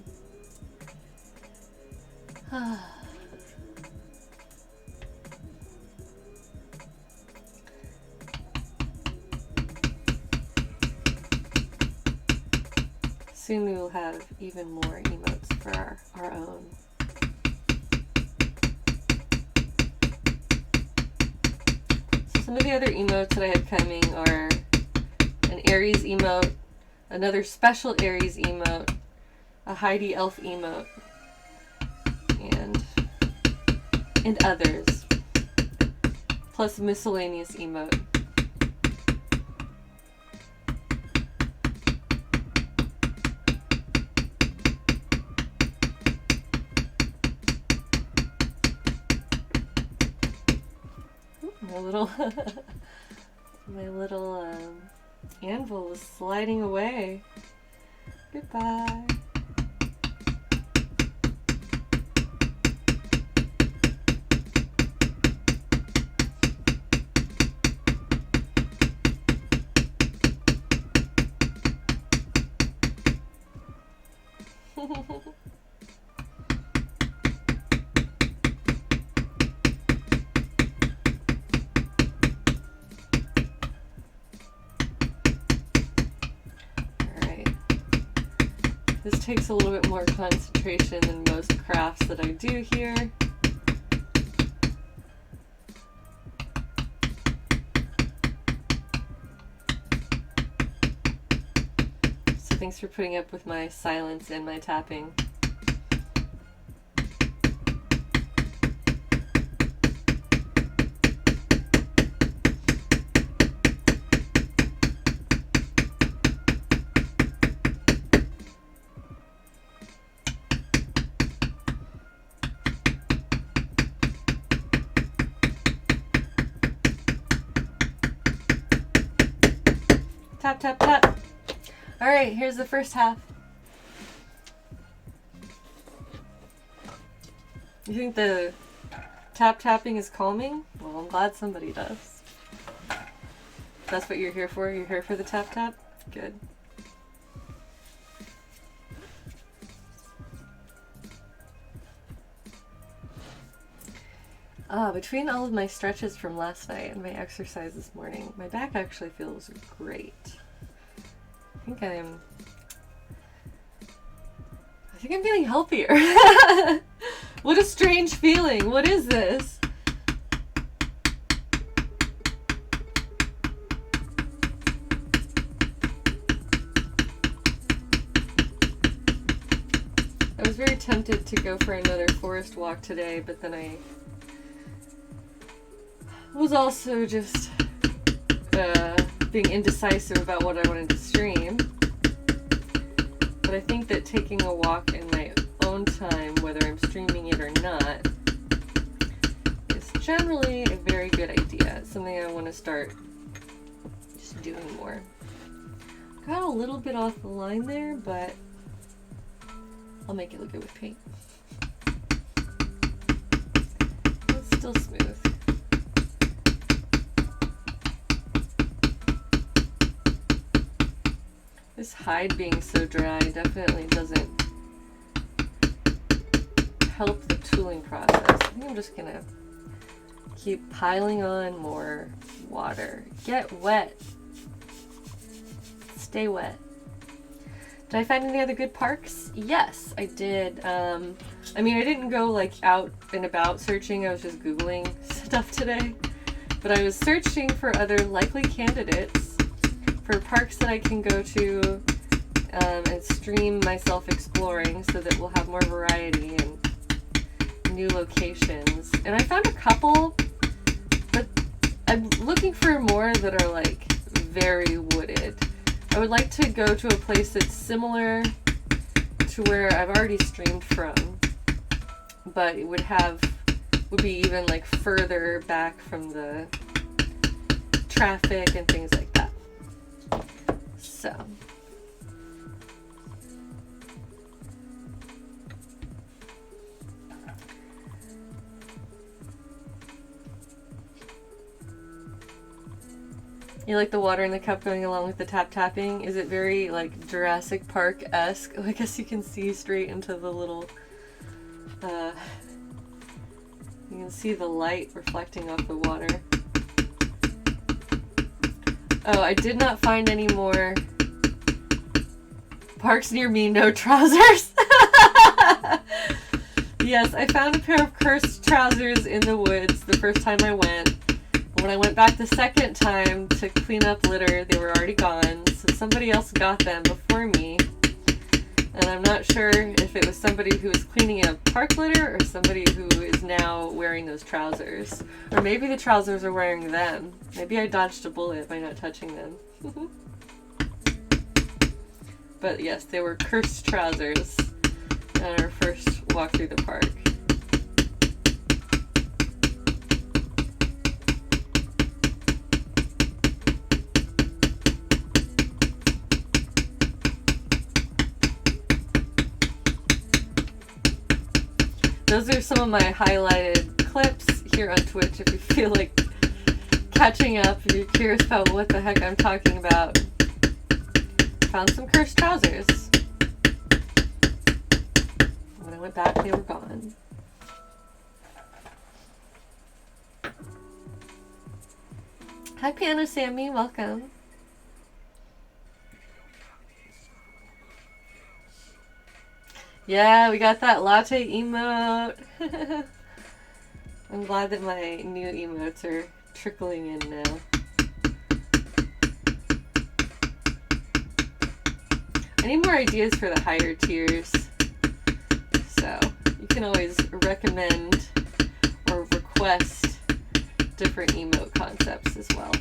Soon we will have even more emotes for our own. So some of the other emotes that I had coming are an Aries emote, another special Aries emote, a Heidi Elf emote, and others, plus a miscellaneous emote. My little anvil was sliding away. Goodbye. This takes a little bit more concentration than most crafts that I do here. So thanks for putting up with my silence and my tapping. Tap, tap, tap. Alright, here's the first half. You think the tapping is calming? Well, I'm glad somebody does. That's what you're here for? You're here for the tap? Good. Between all of my stretches from last night and my exercise this morning, my back actually feels great. I think I'm feeling healthier. What a strange feeling. What is this? I was very tempted to go for another forest walk today, but then I was also just being indecisive about what I wanted to stream. But I think that taking a walk in my own time, whether I'm streaming it or not, is generally a very good idea. It's something I want to start just doing more. Got a little bit off the line there, but I'll make it look good with paint. It's still smooth. This hide being so dry definitely doesn't help the tooling process. I think I'm just gonna keep piling on more water. Get wet. Stay wet. Did I find any other good parks? Yes, I did. I mean, I didn't go like out and about searching. I was just Googling stuff today. But I was searching for other likely candidates for parks that I can go to and stream myself exploring so that we'll have more variety and new locations. And I found a couple, but I'm looking for more that are like very wooded. I would like to go to a place that's similar to where I've already streamed from, but it would be even like further back from the traffic and things like that. So. You like the water in the cup going along with the tapping? Is it very like Jurassic Park-esque? I guess you can see straight into the little, you can see the light reflecting off the water. Oh, I did not find any more parks near me, no trousers. Yes, I found a pair of cursed trousers in the woods the first time I went. When I went back the second time to clean up litter, they were already gone, so somebody else got them before me. And I'm not sure if it was somebody who was cleaning up park litter or somebody who is now wearing those trousers. Or maybe the trousers are wearing them. Maybe I dodged a bullet by not touching them. But yes, they were cursed trousers on our first walk through the park. Those are some of my highlighted clips here on Twitch if you feel like catching up, if you're curious about what the heck I'm talking about. Found some cursed trousers. When I went back, they were gone. Hi, Piano Sammy, welcome. Yeah, we got that latte emote. I'm glad that my new emotes are trickling in now. I need more ideas for the higher tiers. So, you can always recommend or request different emote concepts as well.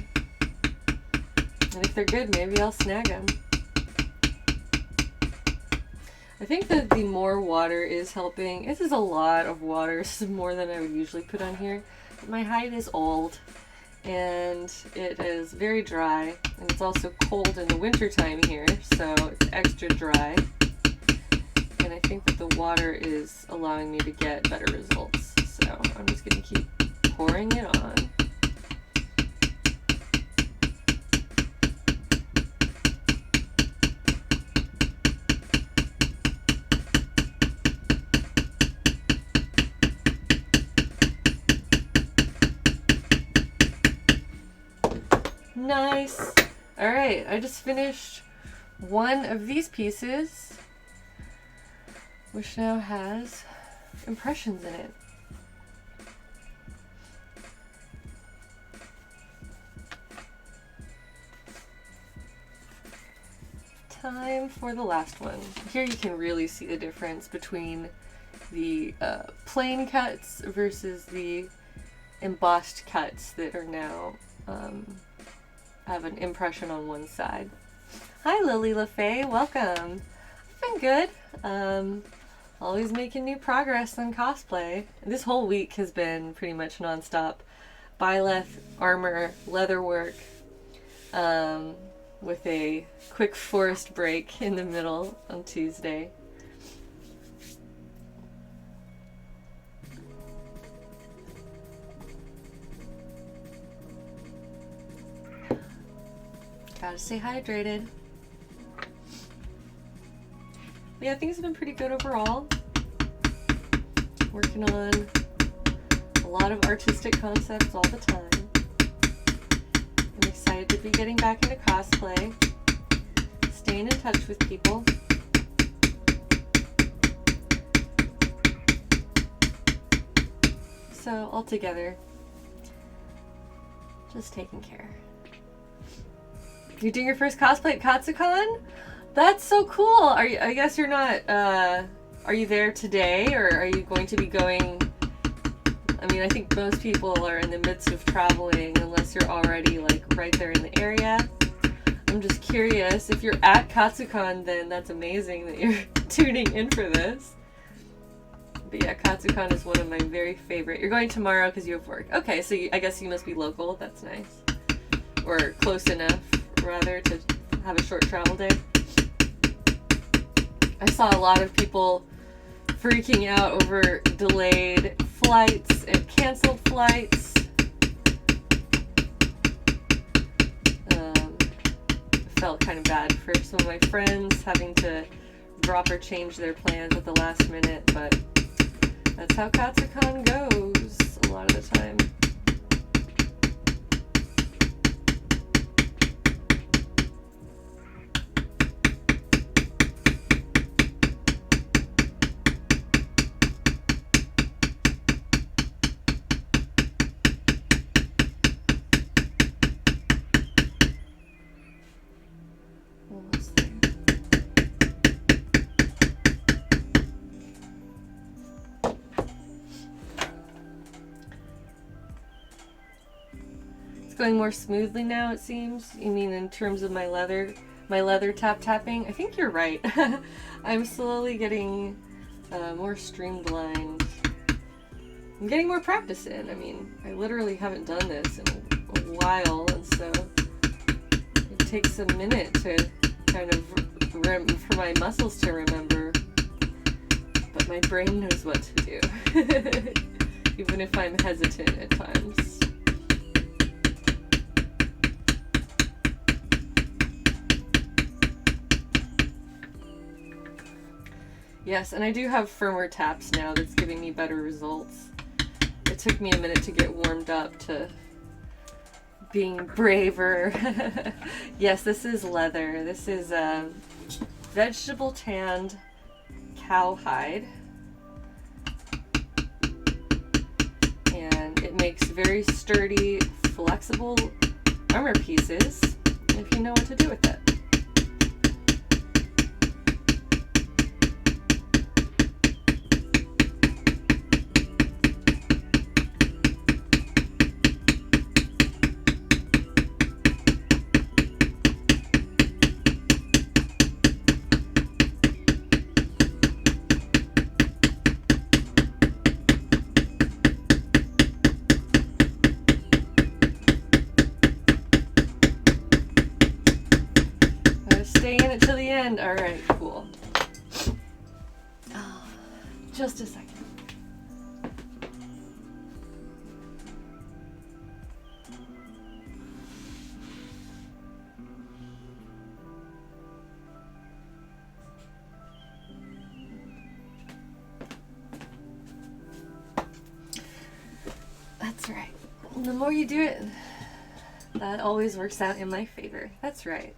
And if they're good, maybe I'll snag them. I think that the more water is helping. This is a lot of water. This is more than I would usually put on here. My hide is old and it is very dry, and it's also cold in the winter time here, so it's extra dry. And I think that the water is allowing me to get better results. So I'm just going to keep pouring it on. Nice. Alright, I just finished one of these pieces, which now has impressions in it. Time for the last one. Here you can really see the difference between the plain cuts versus the embossed cuts that are now have an impression on one side. Hi Lily LaFay, welcome. I've been good. Always making new progress on cosplay. This whole week has been pretty much nonstop. Byleth, armor, leatherwork, with a quick forest break in the middle on Tuesday. Gotta stay hydrated. But yeah, things have been pretty good overall. Working on a lot of artistic concepts all the time. I'm excited to be getting back into cosplay, staying in touch with people. So altogether, just taking care. You're doing your first cosplay at Katsucon? That's so cool. Are you? I guess you're not. Are you there today, or are you going to be going? I mean, I think most people are in the midst of traveling, unless you're already like right there in the area. I'm just curious. If you're at Katsucon, then that's amazing that you're tuning in for this. But yeah, Katsucon is one of my very favorite. You're going tomorrow because you have work. Okay, so I guess you must be local. That's nice. Or close enough, rather, to have a short travel day. I saw a lot of people freaking out over delayed flights and canceled flights. Felt kind of bad for some of my friends having to drop or change their plans at the last minute, but that's how Katsucon goes a lot of the time. Going more smoothly now, it seems. You mean in terms of my leather tapping? I think you're right. I'm slowly getting more streamlined. I'm getting more practice in. I mean, I literally haven't done this in a while, and so it takes a minute to kind of for my muscles to remember. But my brain knows what to do, even if I'm hesitant at times. Yes, and I do have firmware taps now that's giving me better results. It took me a minute to get warmed up to being braver. Yes, this is leather. This is vegetable tanned cowhide. And it makes very sturdy, flexible armor pieces if you know what to do with it. Stay in it till the end. All right, cool. Oh, just a second. That's right. The more you do it, that always works out in my favor. That's right.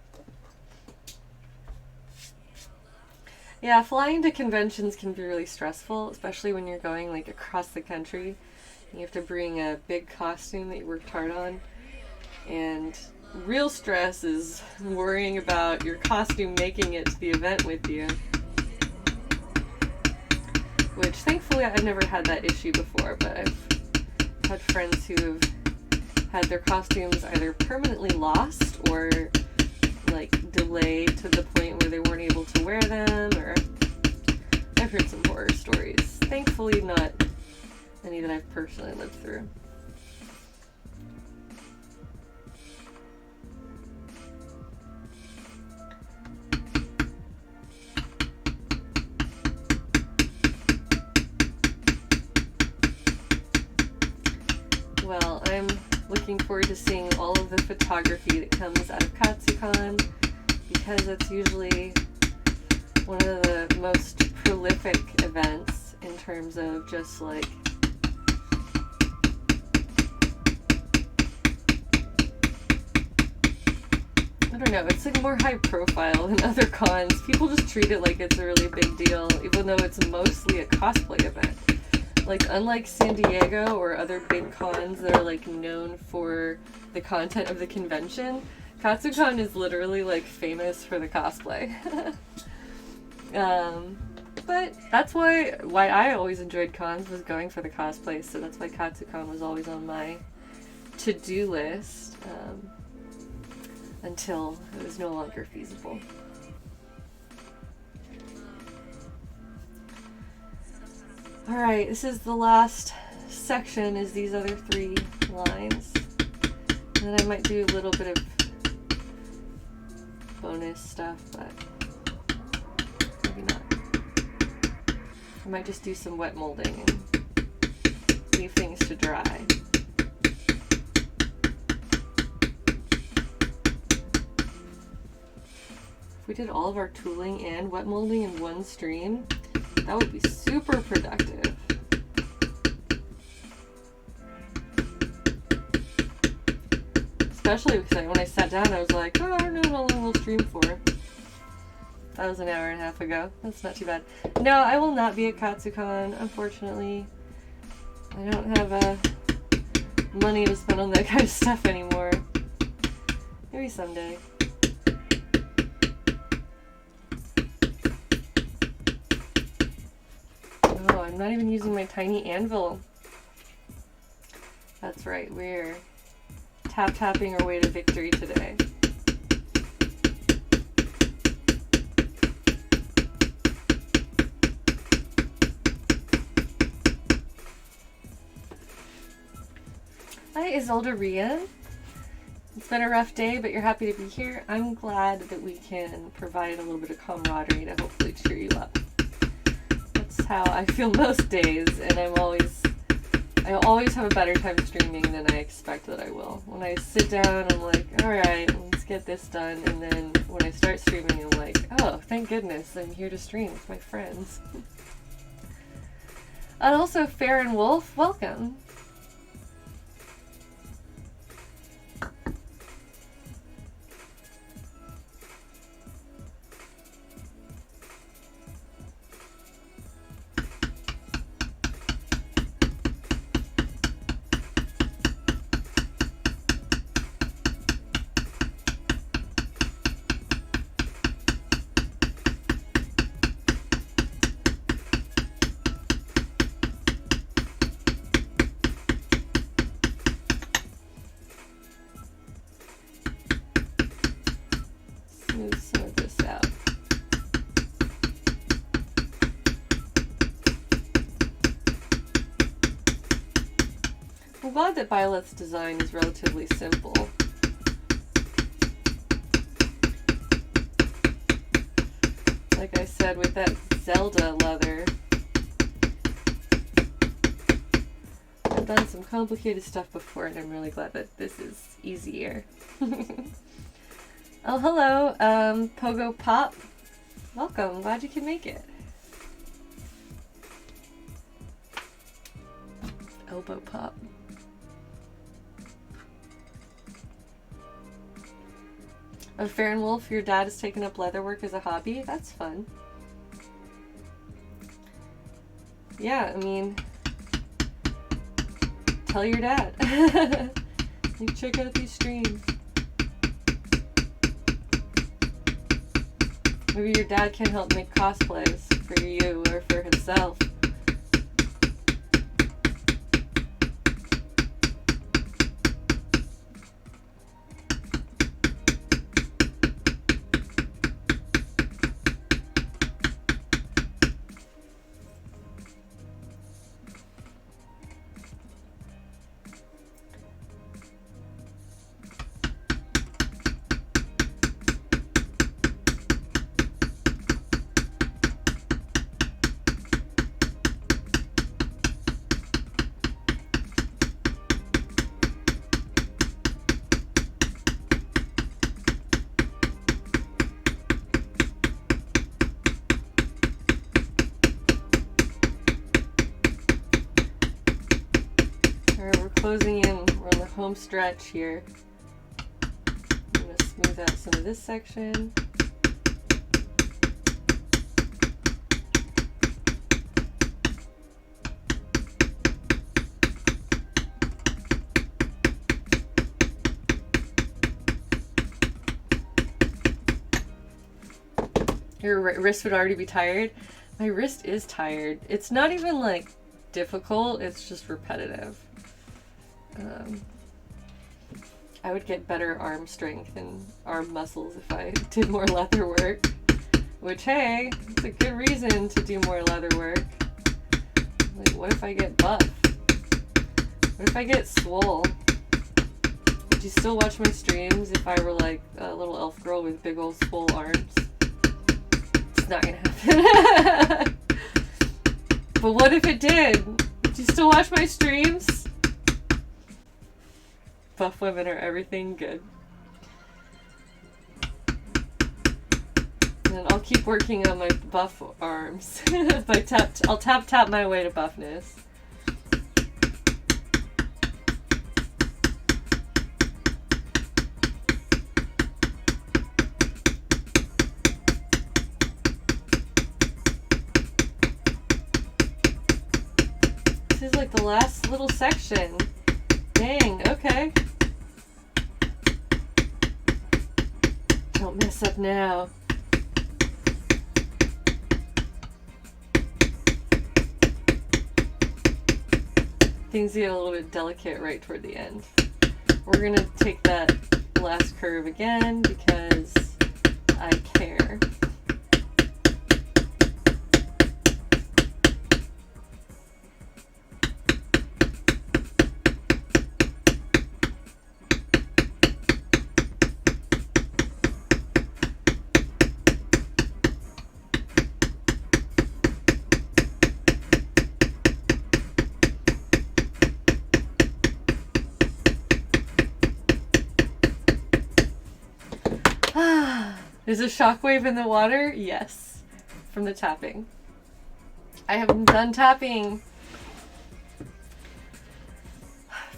Yeah, flying to conventions can be really stressful, especially when you're going like across the country. You have to bring a big costume that you worked hard on. And real stress is worrying about your costume making it to the event with you. Which thankfully I've never had that issue before, but I've had friends who have had their costumes either permanently lost or like delayed to the point where they weren't able to wear them, or I've heard some horror stories. Thankfully not any that I've personally lived through. Well, I'm looking forward to seeing all of the photography that comes out of KatsuCon, because it's usually one of the most prolific events in terms of just like I don't know, it's like more high profile than other cons. People just treat it like it's a really big deal, even though it's mostly a cosplay event. Like, unlike San Diego or other big cons that are like known for the content of the convention, KatsuCon is literally like famous for the cosplay. But that's why I always enjoyed cons, was going for the cosplay, so that's why KatsuCon was always on my to-do list, until it was no longer feasible. Alright, this is the last section, is these other 3 lines. And then I might do a little bit of bonus stuff, but maybe not. I might just do some wet molding and leave things to dry. If we did all of our tooling and wet molding in one stream, that would be super productive. Especially because when I sat down, I was like, oh, I don't know how long we'll stream for. That was an hour and a half ago. That's not too bad. No, I will not be at KatsuCon, unfortunately. I don't have money to spend on that kind of stuff anymore. Maybe someday. Oh, I'm not even using my tiny anvil. That's right, we're tap-tapping our way to victory today. Hi, Isolde Rian. It's been a rough day, but you're happy to be here. I'm glad that we can provide a little bit of camaraderie to hopefully cheer you up. That's how I feel most days, and I always have a better time streaming than I expect that I will. When I sit down, I'm like, alright, let's get this done, and then when I start streaming, I'm like, oh, thank goodness, I'm here to stream with my friends. And also, Fair and Wolf, welcome. I'm glad that Byleth's design is relatively simple. Like I said, with that Zelda leather, I've done some complicated stuff before, and I'm really glad that this is easier. Oh, hello, Pogo Pop. Welcome, glad you could make it. Elbow Pop. Oh, Fair and Wolf, your dad has taken up leatherwork as a hobby? That's fun. Yeah, I mean, tell your dad. Like, check out these streams. Maybe your dad can help make cosplays for you or for himself. closing in. We're on the home stretch here. I'm going to smooth out some of this section. Your wrist would already be tired. My wrist is tired. It's not even like difficult, it's just repetitive. I would get better arm strength and arm muscles if I did more leather work. Which, hey, it's a good reason to do more leather work. Like, what if I get buff? What if I get swole? Would you still watch my streams if I were like a little elf girl with big old swole arms? It's not gonna happen. But what if it did? Would you still watch my streams? Buff women are everything good. And I'll keep working on my buff arms. I'll tap my way to buffness. This is like the last little section. Dang, okay. Don't mess up now. Things get a little bit delicate right toward the end. We're gonna take that last curve again because I care. There's a shockwave in the water? Yes. From the tapping. I have done tapping.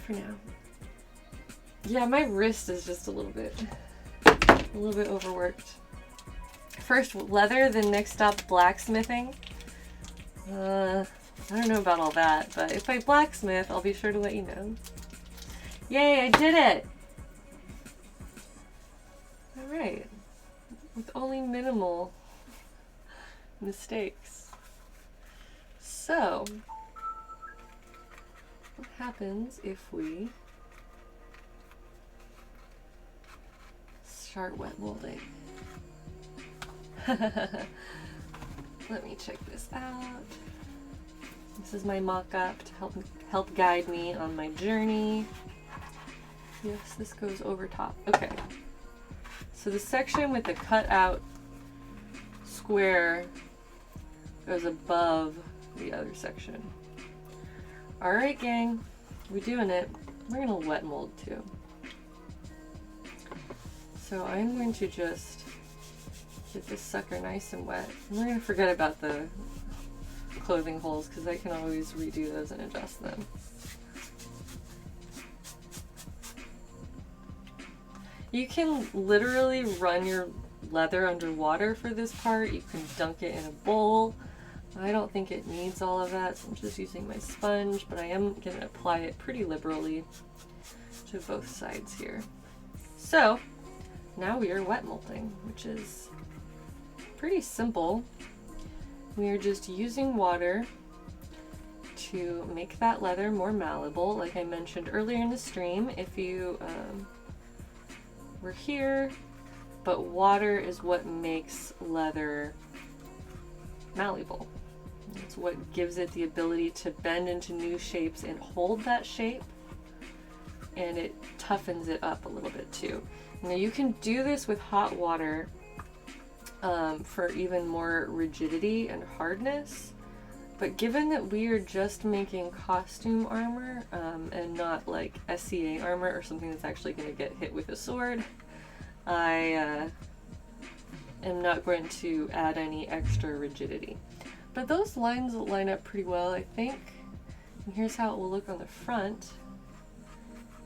For now. Yeah, my wrist is just a little bit overworked. First leather, then next stop blacksmithing. I don't know about all that, but if I blacksmith, I'll be sure to let you know. Yay, I did it! Alright. With only minimal mistakes. So, what happens if we start wet molding? Let me check this out. This is my mock-up to help guide me on my journey. Yes, this goes over top. Okay. So the section with the cut out square goes above the other section. Alright gang, we're doing it. We're gonna wet mold too. So I'm going to just get this sucker nice and wet. And we're gonna forget about the clothing holes because I can always redo those and adjust them. You can literally run your leather underwater for this part. You can dunk it in a bowl. I don't think it needs all of that, so I'm just using my sponge, but I am going to apply it pretty liberally to both sides here. So now we are wet molding, which is pretty simple. We are just using water to make that leather more malleable. Like I mentioned earlier in the stream, if you we're here, but water is what makes leather malleable. It's what gives it the ability to bend into new shapes and hold that shape, and it toughens it up a little bit too. Now you can do this with hot water for even more rigidity and hardness, but given that we are just making costume armor and not like SCA armor or something that's actually going to get hit with a sword, I am not going to add any extra rigidity. But those lines will line up pretty well, I think. And here's how it will look on the front.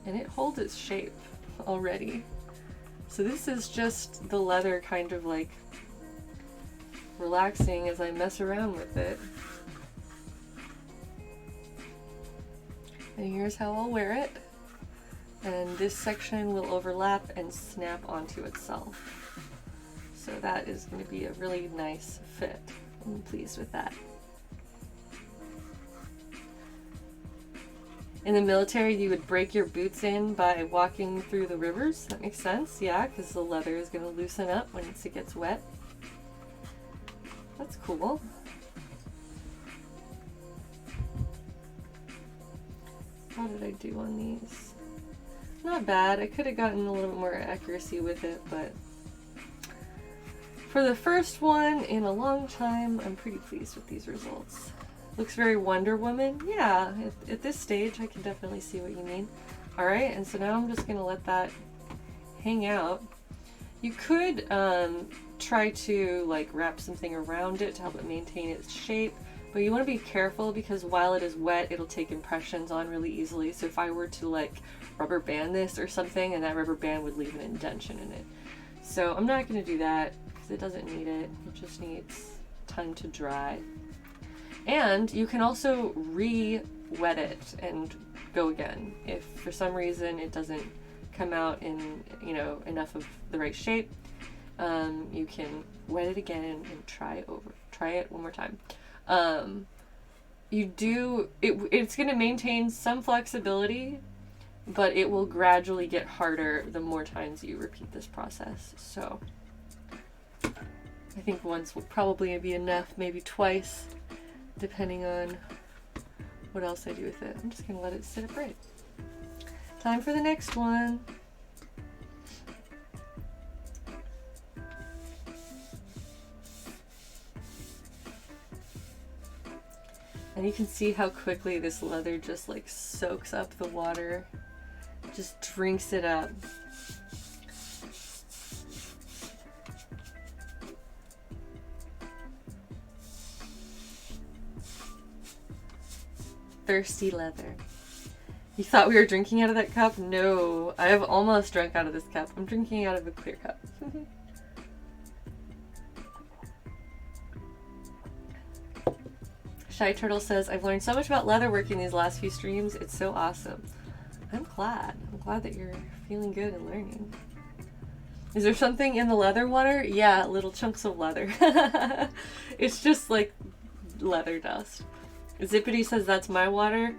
and it holds its shape already. So this is just the leather kind of like relaxing as I mess around with it. And here's how I'll wear it. And this section will overlap and snap onto itself. So that is going to be a really nice fit. I'm pleased with that. In the military, you would break your boots in by walking through the rivers. That makes sense, yeah, because the leather is going to loosen up once it gets wet. That's cool. How did I do on these? Not bad. I could have gotten a little bit more accuracy with it, but for the first one in a long time, I'm pretty pleased with these results. Looks very Wonder Woman. Yeah, at this stage, I can definitely see what you mean. Alright, and so now I'm just going to let that hang out. You could try to like wrap something around it to help it maintain its shape, but you want to be careful because while it is wet, it'll take impressions on really easily. So if I were to like rubber band this or something, and that rubber band would leave an indentation in it. So I'm not going to do that because it doesn't need it. It just needs time to dry. And you can also re-wet it and go again. If for some reason it doesn't come out in, you know, enough of the right shape, you can wet it again and try it one more time. It's going to maintain some flexibility, but it will gradually get harder the more times you repeat this process. So I think once will probably be enough, maybe twice, depending on what else I do with it. I'm just going to let it sit upright. Time for the next one. And you can see how quickly this leather just like soaks up the water, just drinks it up. Thirsty leather. You thought we were drinking out of that cup? No, I have almost drunk out of this cup. I'm drinking out of a clear cup. Shy Turtle says, I've learned so much about leatherworking these last few streams. It's so awesome. I'm glad. I'm glad that you're feeling good and learning. Is there something in the leather water? Yeah, little chunks of leather. It's just like leather dust. Zippity says that's my water.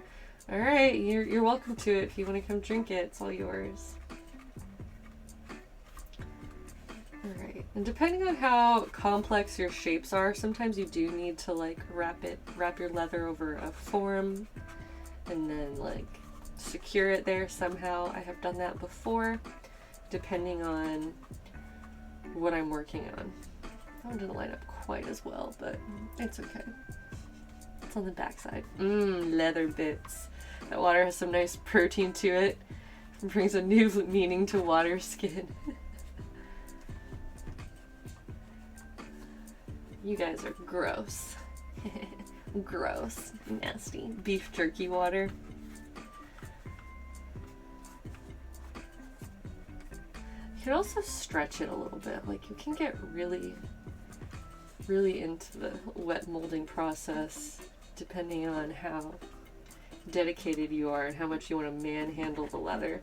Alright, you're welcome to it. If you want to come drink it, it's all yours. Alright, and depending on how complex your shapes are, sometimes you do need to like wrap your leather over a form and then like secure it there somehow. I have done that before, depending on what I'm working on. That one didn't line up quite as well, but it's okay. It's on the backside. Leather bits. That water has some nice protein to it. It brings a new meaning to water skin. You guys are gross. Gross. Nasty. Beef jerky water. You can also stretch it a little bit. Like you can get really into the wet molding process depending on how dedicated you are and how much you want to manhandle the leather.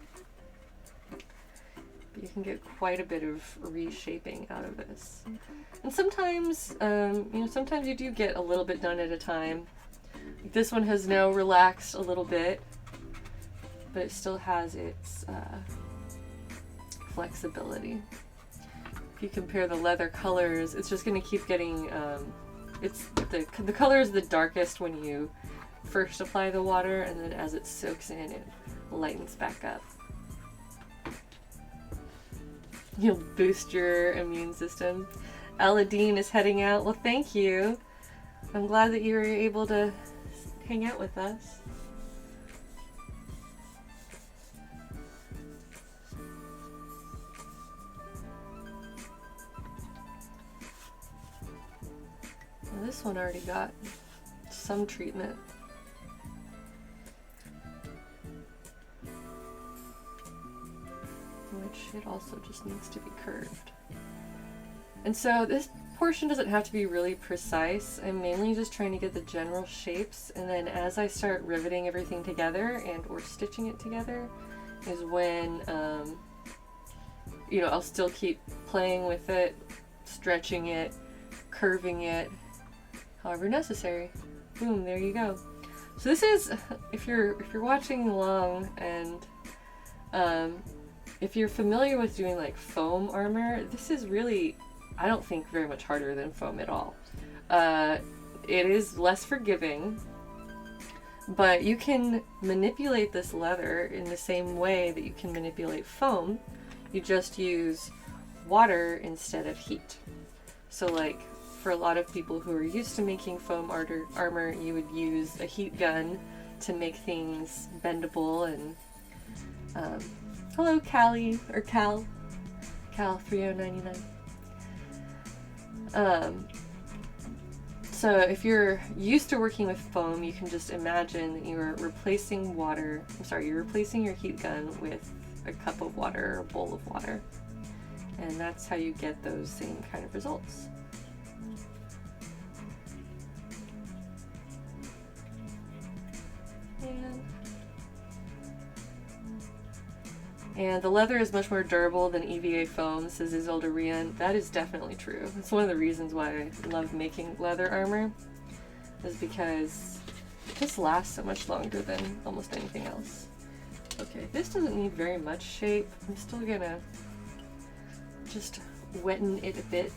But you can get quite a bit of reshaping out of this. And sometimes, sometimes you do get a little bit done at a time. Like this one has now relaxed a little bit, but it still has its flexibility. If you compare the leather colors, it's just going to keep getting, the color is the darkest when you first apply the water, and then as it soaks in, it lightens back up. You'll boost your immune system. Aladdin is heading out. Well, thank you. I'm glad that you were able to hang out with us. Well, this one already got some treatment. it also just needs to be curved. And so this portion doesn't have to be really precise. I'm mainly just trying to get the general shapes, and then as I start riveting everything together and or stitching it together is when you know, I'll still keep playing with it, stretching it, curving it, however necessary. Boom, there you go. So this is, if you're watching along, and if you're familiar with doing like foam armor, this is really, I don't think, very much harder than foam at all. It is less forgiving, but you can manipulate this leather in the same way that you can manipulate foam. You just use water instead of heat. So like, for a lot of people who are used to making foam armor, you would use a heat gun to make things bendable. And hello Callie, or Cal 3099. So if you're used to working with foam, you can just imagine that you're replacing you're replacing your heat gun with a cup of water or a bowl of water. And that's how you get those same kind of results. And the leather is much more durable than EVA foam, says Isolde Rian. That is definitely true. It's one of the reasons why I love making leather armor, is because it just lasts so much longer than almost anything else. Okay, this doesn't need very much shape. I'm still gonna just wetten it a bit.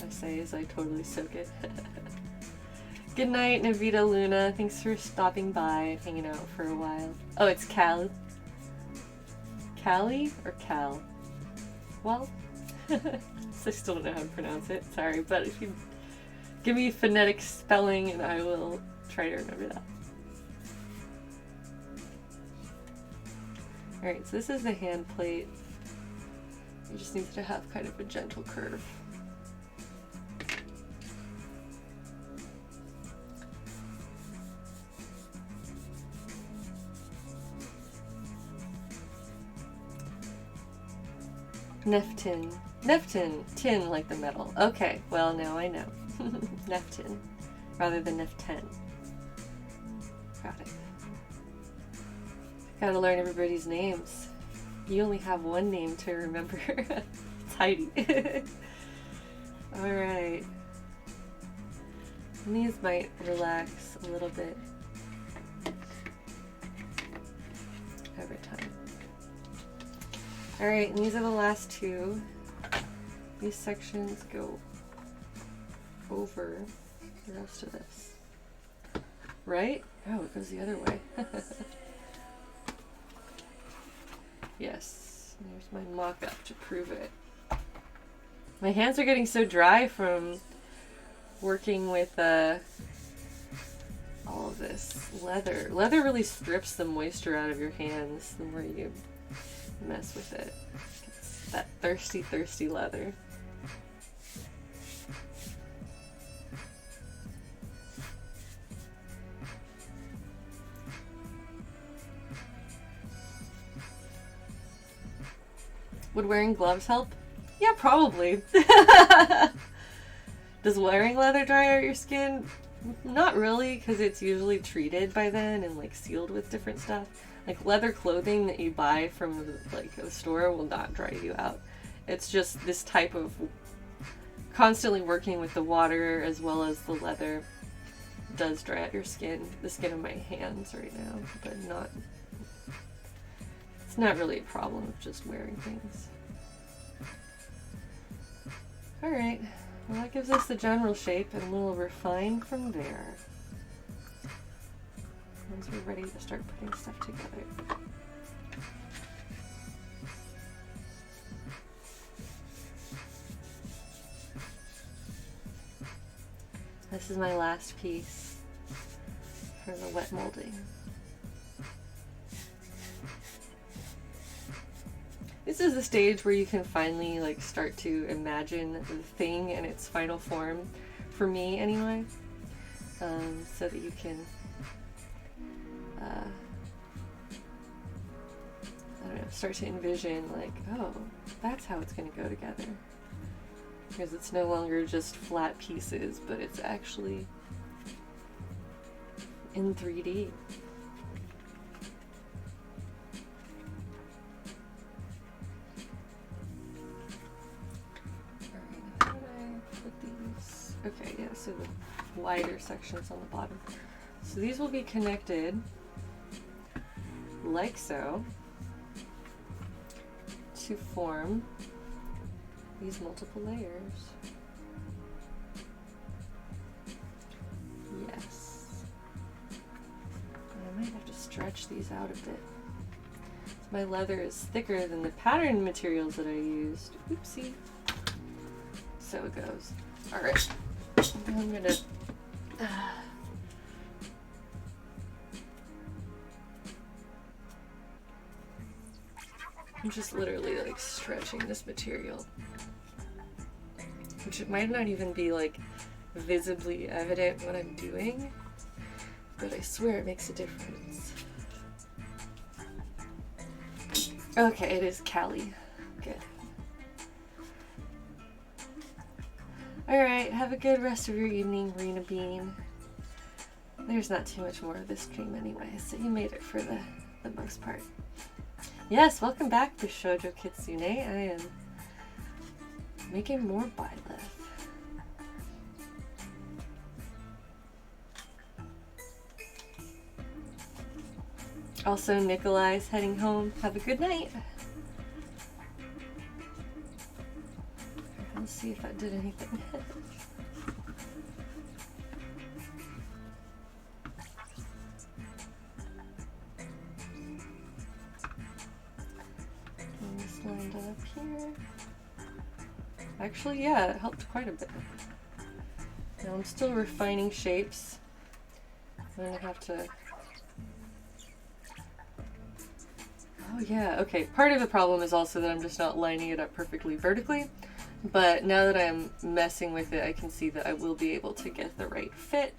I say as I totally soak it. Good night, Navita Luna. Thanks for stopping by, hanging out for a while. Oh, it's Cal. Callie or Cal? Well, I still don't know how to pronounce it. Sorry, but if you give me phonetic spelling, and I will try to remember that. Alright, so this is the hand plate. It just needs to have kind of a gentle curve. Neftin. Neftin. Tin like the metal. Okay, well now I know. Neftin. Rather than Neften. Got it. Gotta learn everybody's names. You only have one name to remember. It's Heidi. Alright. These might relax a little bit over time. Alright, and these are the last two. These sections go over the rest of this. Right? Oh, it goes the other way. Yes, there's my mock-up to prove it. My hands are getting so dry from working with all of this leather. Leather really strips the moisture out of your hands the more you mess with it. It's that thirsty, thirsty leather. Would wearing gloves help? Yeah, probably. Does wearing leather dry out your skin? Not really, because it's usually treated by then and like sealed with different stuff. Like leather clothing that you buy from the store will not dry you out. It's just this type of constantly working with the water as well as the leather does dry out your skin. The skin of my hands right now, but not. It's not really a problem of just wearing things. Alright, well that gives us the general shape and we'll refine from there. Once we're ready to start putting stuff together. This is my last piece for the wet molding. This is the stage where you can finally like start to imagine the thing in its final form, for me anyway, so that you can, I don't know, start to envision like, oh, that's how it's going to go together. Because it's no longer just flat pieces, but it's actually in 3D. Alright, how do I put these? Okay, yeah, so the wider sections on the bottom. So these will be connected like so to form these multiple layers. Yes. I might have to stretch these out a bit. My leather is thicker than the pattern materials that I used. Oopsie. So it goes. Alright. I'm gonna... I'm just literally like stretching this material. Which it might not even be like visibly evident what I'm doing, but I swear it makes a difference. Okay, it is Cali. Good. Alright, have a good rest of your evening, Rena Bean. There's not too much more of this stream anyway, so you made it for the most part. Yes, welcome back to Shoujo Kitsune. I am making more Byleth. Also, Nikolai's heading home. Have a good night. Let's see if that did anything. This lined up here. Actually, yeah, it helped quite a bit. Now I'm still refining shapes. I'm gonna have to... Oh yeah, okay. Part of the problem is also that I'm just not lining it up perfectly vertically. But now that I'm messing with it, I can see that I will be able to get the right fit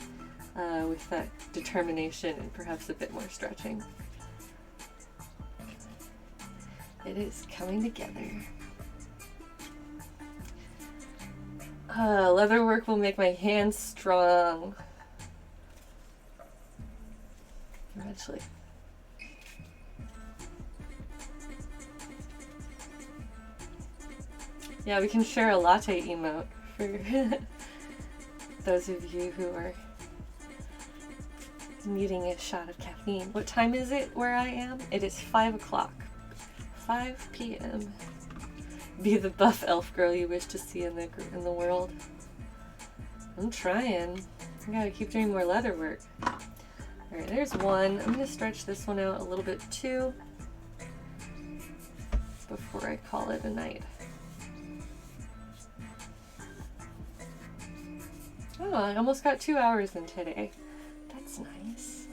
with that determination and perhaps a bit more stretching. It is coming together. Leatherwork will make my hands strong. Eventually. Yeah, we can share a latte emote for those of you who are needing a shot of caffeine. What time is it where I am? It is 5 o'clock. 5 p.m. Be the buff elf girl you wish to see in the world. I'm trying. I gotta keep doing more leather work. Alright, there's one. I'm gonna stretch this one out a little bit too before I call it a night. Oh, I almost got 2 hours in today. That's nice.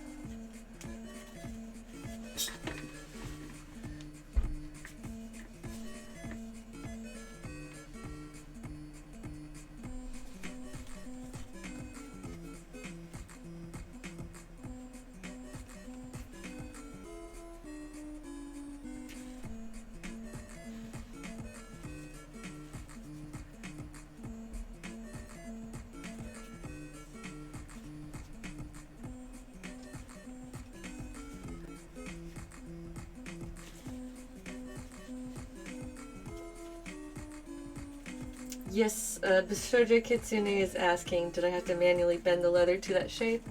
Yes, Bishojo Kitsune is asking, did I have to manually bend the leather to that shape?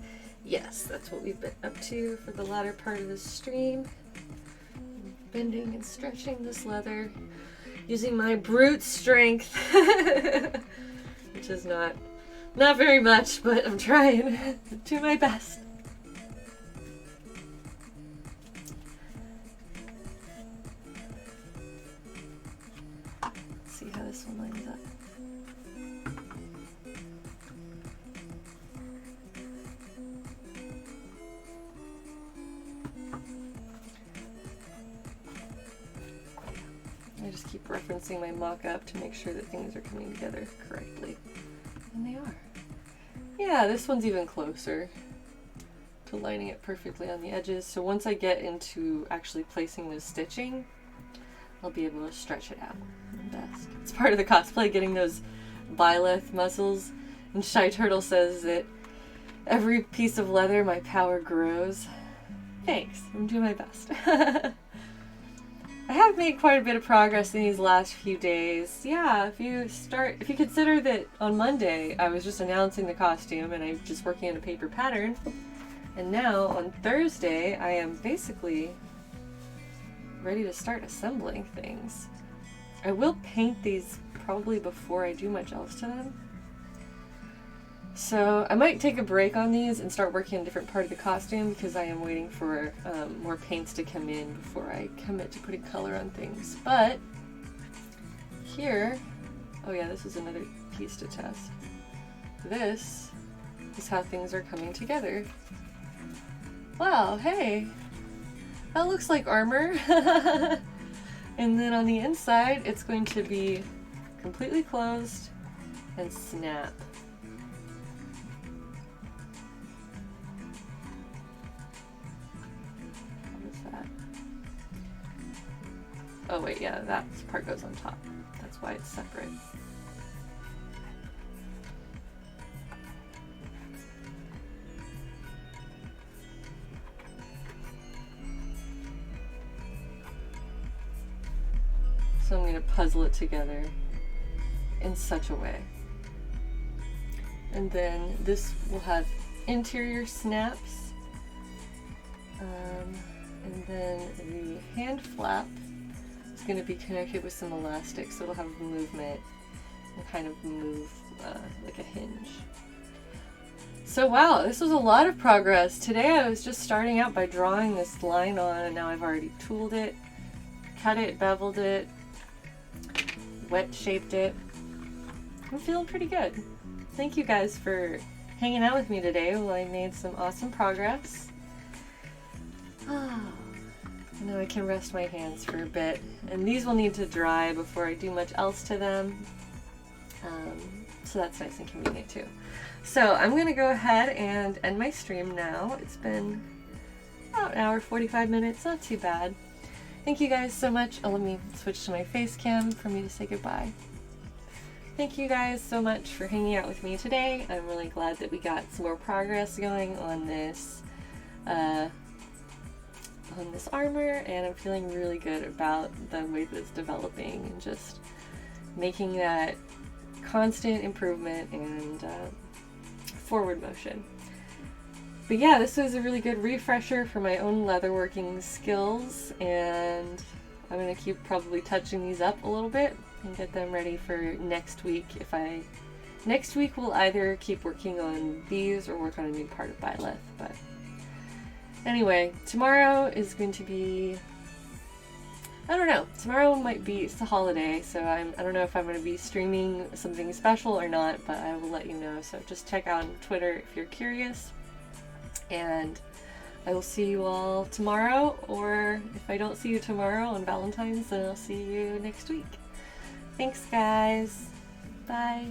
Yes, that's what we've been up to for the latter part of this stream. Bending and stretching this leather using my brute strength, which is not very much, but I'm trying to do my best. Let's see how this one lines up. I just keep referencing my mock-up to make sure that things are coming together correctly. And they are. Yeah, this one's even closer to lining it perfectly on the edges. So once I get into actually placing the stitching, I'll be able to stretch it out the best. It's part of the cosplay, getting those Byleth muscles. And Shy Turtle says that every piece of leather, my power grows. Thanks, I'm doing my best. I have made quite a bit of progress in these last few days. Yeah, if you consider that on Monday I was just announcing the costume and I'm just working on a paper pattern, and now on Thursday I am basically ready to start assembling things. I will paint these probably before I do much else to them. So I might take a break on these and start working on a different part of the costume because I am waiting for more paints to come in before I commit to putting color on things. But here, oh yeah, this is another piece to test. This is how things are coming together. Wow, hey, that looks like armor. And then on the inside, it's going to be completely closed and snap. Oh wait, yeah, that part goes on top. That's why it's separate. So I'm going to puzzle it together in such a way. And then this will have interior snaps. And then the hand flap is going to be connected with some elastic, so it'll have movement and kind of move like a hinge. So wow, this was a lot of progress. Today I was just starting out by drawing this line on, and now I've already tooled it, cut it, beveled it, wet shaped it. I'm feeling pretty good. Thank you guys for hanging out with me today while I made some awesome progress. Now I can rest my hands for a bit, and these will need to dry before I do much else to them, so that's nice and convenient too. So I'm going to go ahead and end my stream now. It's been about an hour, 45 minutes, not too bad. Thank you guys so much. Oh, let me switch to my face cam for me to say goodbye. Thank you guys so much for hanging out with me today. I'm really glad that we got some more progress going on this armor, and I'm feeling really good about the way that it's developing and just making that constant improvement and forward motion. But yeah, this was a really good refresher for my own leatherworking skills, and I'm going to keep probably touching these up a little bit and get them ready for next week. Next week we'll either keep working on these or work on a new part of Byleth, but anyway, tomorrow is going to be, I don't know, tomorrow might be, it's a holiday, so I don't know if I'm going to be streaming something special or not, but I will let you know, so just check out on Twitter if you're curious, and I will see you all tomorrow, or if I don't see you tomorrow on Valentine's, then I'll see you next week. Thanks guys, bye.